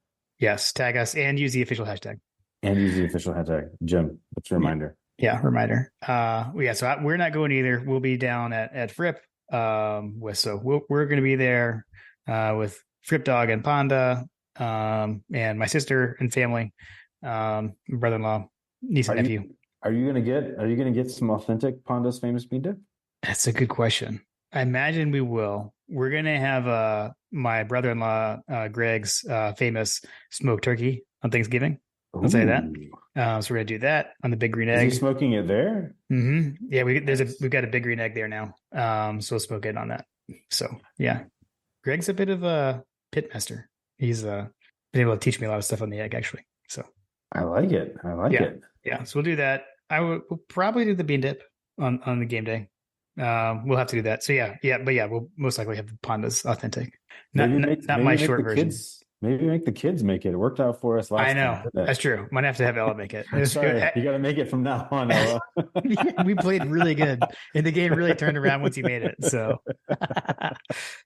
Yes. Tag us and use the official hashtag. and use the official hashtag. Jim, what's your reminder? Yeah. Reminder. We're not going either. We'll be down at Fripp. We're going to be there, with Fripp Dog and Panda, and my sister and family, brother-in-law, niece and Are nephew. you are you gonna get some authentic Panda's famous bean dip? That's a good question. I imagine we will. We're gonna have my brother-in-law Greg's famous smoked turkey on Thanksgiving. I'll say that. Ooh. So we're gonna do that on the big green Is he egg. smoking it there? Yeah, we've got a big green egg there now. So we'll smoke it on that. So yeah, Greg's a bit of a pit master. He's been able to teach me a lot of stuff on the egg actually. So I like it. I like Yeah. it. yeah, so we'll do that. We'll probably do the bean dip on the game day. We'll have to do that. So we'll most likely have the Pandas authentic. Not my make short the version. kids maybe make the kids make it. It worked out for us last I time. know. didn't it? That's true. Might have to have Ella make it. Sorry, you got to make it from now on, Ella. We played really good, and the game really turned around once you made it. So,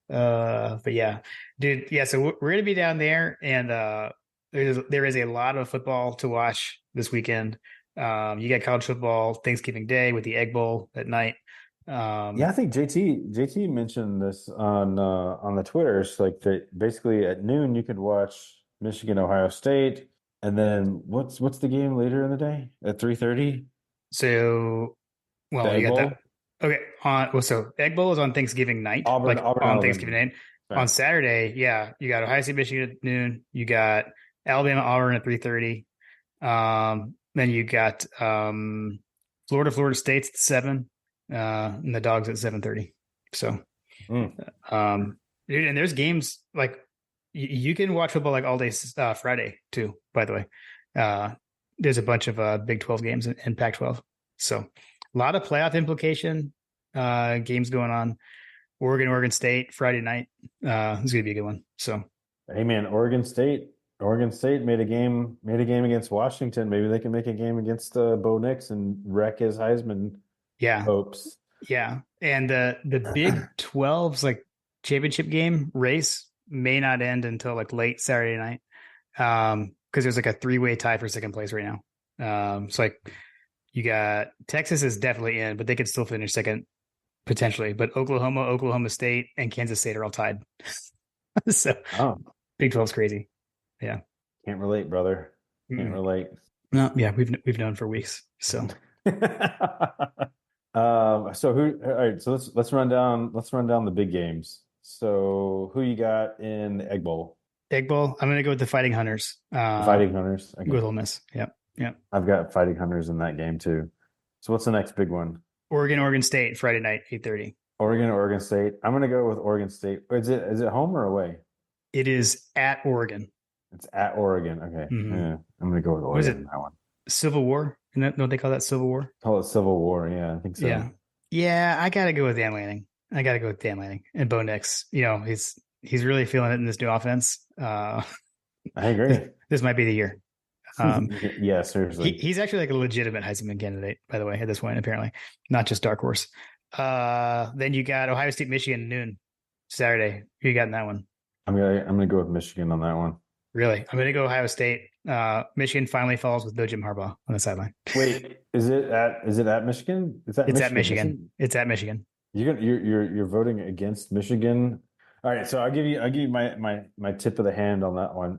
but yeah, dude. Yeah, so we're gonna be down there, and there is a lot of football to watch this weekend. You got college football Thanksgiving Day with the Egg Bowl at night. Yeah, I think JT mentioned this on the Twitters, like that basically at noon you could watch Michigan Ohio State, and then what's the game later in the day at 3:30? So, The well, you Egg got Bowl? that. Okay. So Egg Bowl is on Thanksgiving night, Auburn, like Auburn, on Alabama. Thanksgiving night. Sorry. On Saturday, yeah, you got Ohio State, Michigan at noon. You got Alabama, Auburn at 3:30. Then you got Florida State's at 7, and the Dogs at 7:30. So, dude, and there's games like you can watch football like all day Friday too. By the way, there's a bunch of Big 12 games in Pac-12. So, a lot of playoff implication games going on. Oregon State Friday night. It's gonna be a good one. So, Hey man, Oregon State made a game against Washington. Maybe they can make a game against Bo Nix and wreck his Heisman yeah, hopes. yeah, and the Big 12's like championship game race may not end until like late Saturday night, because there's like a 3-way tie for second place right now. So like you got Texas is definitely in, but they could still finish second potentially. But Oklahoma State, and Kansas State are all tied. So Big 12's crazy. Yeah, can't relate, brother. Can't relate. No, yeah, we've known for weeks. So, All right, so let's run down the big games. So who you got in the Egg Bowl? Egg Bowl. I'm gonna go with the Fighting Hunters. Fighting Hunters. Okay. With Ole Miss. Yep. I've got Fighting Hunters in that game too. So what's the next big one? Oregon State Friday night 8:30. Oregon State. I'm gonna go with Oregon State. Is it home or away? It is at Oregon. It's at Oregon. Okay. Mm-hmm. Yeah, I'm gonna go with Oregon in that one. Civil War? Isn't that what they call that? Civil War? Call it Civil War. Yeah, I think so. Yeah. I gotta go with Dan Lanning. And Bo Nix. You know, he's really feeling it in this new offense. I agree. This might be the year. Yeah, seriously. He's actually like a legitimate Heisman candidate, by the way, at this point, apparently, not just dark horse. Then you got Ohio State, Michigan noon Saturday. Who you got in that one? I'm gonna go with Michigan on that one. Really? I'm gonna go Ohio State. Michigan finally falls with no Jim Harbaugh on the sideline. Wait, is it at Michigan? It's at Michigan. It's at Michigan. You're voting against Michigan. All right, so I'll give you my tip of the hand on that one.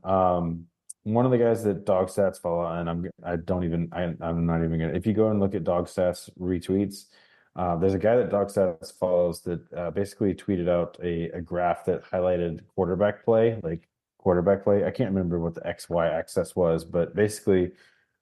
One of the guys that Dog Stats follow, and I'm not even gonna. If you go and look at Dog Stats retweets, there's a guy that Dog Stats follows that basically tweeted out a graph that highlighted quarterback play. I can't remember what the XY axis was, but basically,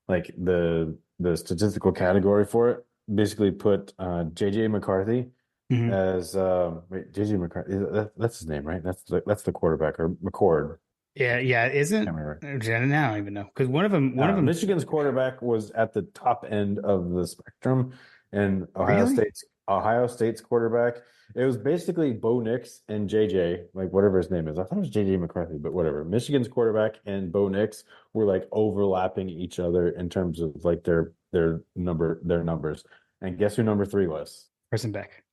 like the statistical category for it basically put JJ McCarthy as JJ McCarthy. That's his name, right? That's the quarterback, or McCord. Yeah, isn't? I don't even know, because one of them, Michigan's quarterback was at the top end of the spectrum, and Ohio State's quarterback, it was basically Bo Nix and JJ, like whatever his name is. I thought it was JJ McCarthy, but whatever. Michigan's quarterback and Bo Nix were like overlapping each other in terms of like their numbers. And guess who number 3 was? Carson Beck.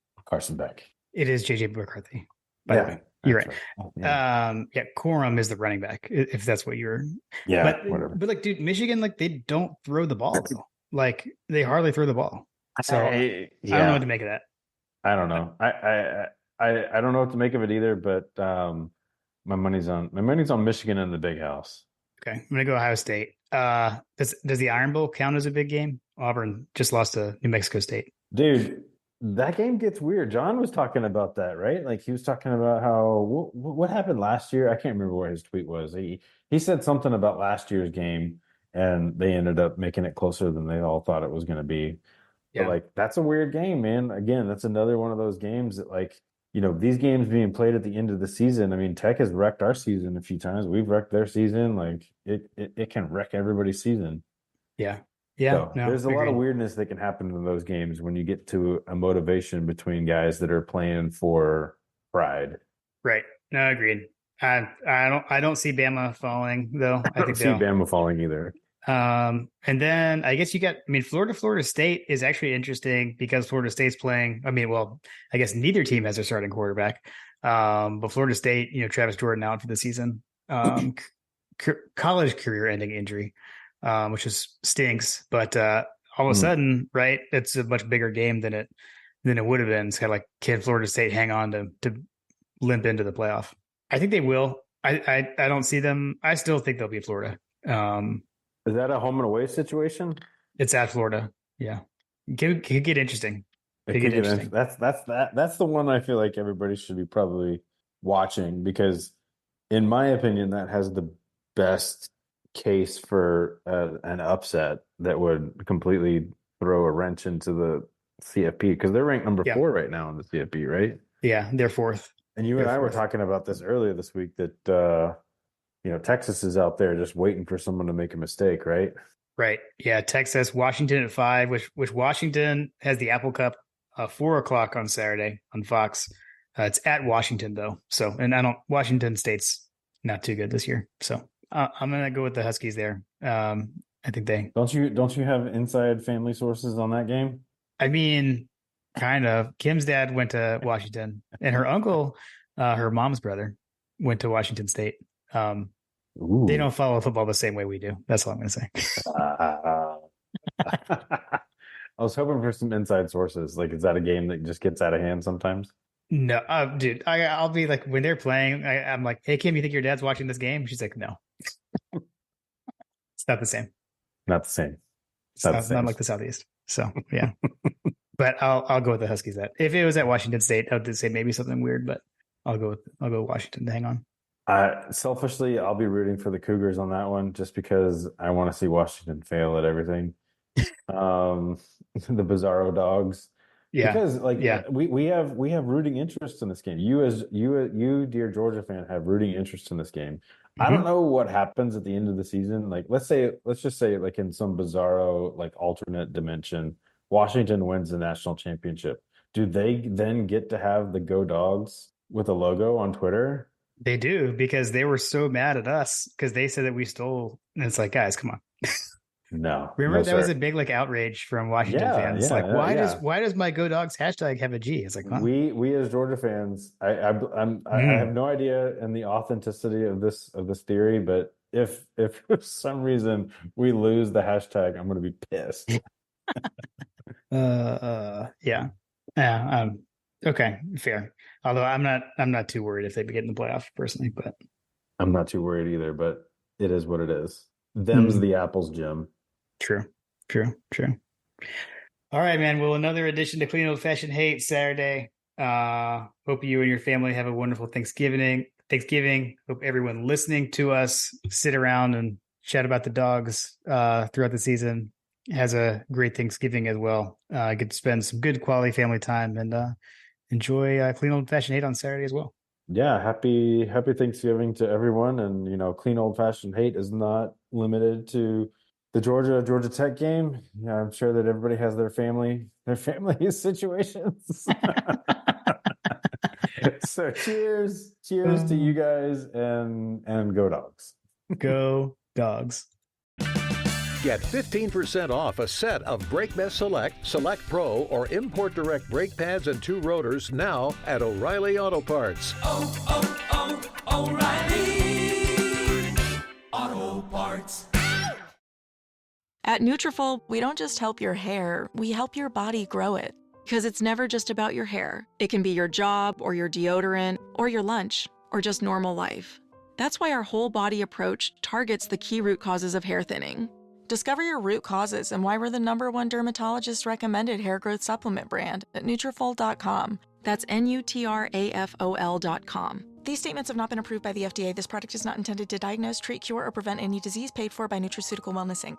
It is JJ McCarthy. By the way. You're right. Yeah. Corum is the running back, if that's what you're. Yeah, whatever. But like, dude, Michigan, like, they don't throw the ball though. Like, they hardly throw the ball. So I don't know what to make of that. I don't know. I don't know what to make of it either. But my money's on Michigan in the big house. Okay, I'm gonna go Ohio State. Does the Iron Bowl count as a big game? Auburn just lost to New Mexico State. Dude, that game gets weird. John was talking about that, right? Like, he was talking about how what happened last year. I can't remember what his tweet was. He said something about last year's game, and they ended up making it closer than they all thought it was going to be. Yeah. But like, that's a weird game, man. Again, that's another one of those games that, like, you know, these games being played at the end of the season. I mean, Tech has wrecked our season a few times. We've wrecked their season. Like, it can wreck everybody's season. Yeah. So there's a lot of weirdness that can happen in those games when you get to a motivation between guys that are playing for pride. Right. No, agreed. I don't see Bama falling though. I don't see Bama falling either. And then I guess Florida State is actually interesting because Florida State's playing. I guess neither team has a starting quarterback. But Florida State, Travis Jordan out for the season. College career ending injury. which is stinks. But all of a sudden, right, it's a much bigger game than it would have been. It's kind of like, can Florida State hang on to limp into the playoff? I think they will. I don't see them. I still think they'll beat Florida. Is that a home and away situation? It's at Florida. Yeah, could get interesting. It could get interesting. That's the one I feel like everybody should be probably watching, because in my opinion, that has the best case for an upset that would completely throw a wrench into the CFP, because they're ranked number 4 right now in the CFP, right? Yeah, they're 4th. And you and I were talking about this earlier this week, that Texas is out there just waiting for someone to make a mistake, right? Right. Yeah, Texas, Washington at 5, which Washington has the Apple Cup 4:00 on Saturday on Fox. It's at Washington though, so Washington State's not too good this year, so I'm gonna go with the Huskies there. I think they don't you have inside family sources on that game? I mean, kind of. Kim's dad went to Washington, and her uncle, her mom's brother, went to Washington State. They don't follow football the same way we do. That's all I'm going to say. I was hoping for some inside sources. Like, is that a game that just gets out of hand sometimes? No, dude. I'll be like, when they're playing, I'm like, hey, Kim, you think your dad's watching this game? She's like, no. It's not the same. Not the same. It's not like the Southeast. So, yeah. But I'll go with the Huskies. That if it was at Washington State, I would say maybe something weird, but I'll go with Washington to hang on. Selfishly, I'll be rooting for the Cougars on that one, just because I want to see Washington fail at everything. The Bizarro Dogs. Yeah. Because we have rooting interest in this game. You, dear Georgia fan, have rooting interest in this game. Mm-hmm. I don't know what happens at the end of the season. Like, let's just say like in some bizarro, like alternate dimension, Washington wins the national championship. Do they then get to have the Go Dogs with a logo on Twitter? They do, because they were so mad at us because they said that we stole. And it's like, guys, come on. No. Remember that was a big like outrage from Washington fans. Like, why does my Go Dogs hashtag have a G? It's like, huh? We as Georgia fans, I have no idea in the authenticity of this theory, but if for some reason we lose the hashtag, I'm going to be pissed. Yeah. Okay, fair. Although I'm not too worried if they get in the playoff personally, but I'm not too worried either. But it is what it is. Them's the apples, Jim. True. All right, man. Well, another edition to Clean Old Fashioned Hate Saturday. Hope you and your family have a wonderful Thanksgiving. Hope everyone listening to us sit around and chat about the dogs throughout the season has a great Thanksgiving as well. Get to spend some good quality family time and enjoy Clean Old Fashioned Hate on Saturday as well. Yeah, happy Thanksgiving to everyone. And Clean Old Fashioned Hate is not limited to the Georgia Tech game. Yeah, I'm sure that everybody has their family situations. So cheers to you guys, and go Dogs. Go Dogs. Get 15% off a set of BrakeBest Select Pro, or Import Direct brake pads and 2 rotors now at O'Reilly Auto Parts. O'Reilly Auto Parts. At Nutrafol, we don't just help your hair, we help your body grow it. Because it's never just about your hair. It can be your job, or your deodorant, or your lunch, or just normal life. That's why our whole body approach targets the key root causes of hair thinning. Discover your root causes and why we're the #1 dermatologist recommended hair growth supplement brand at Nutrafol.com. That's Nutrafol.com. These statements have not been approved by the FDA. This product is not intended to diagnose, treat, cure, or prevent any disease. Paid for by Nutraceutical Wellness, Inc.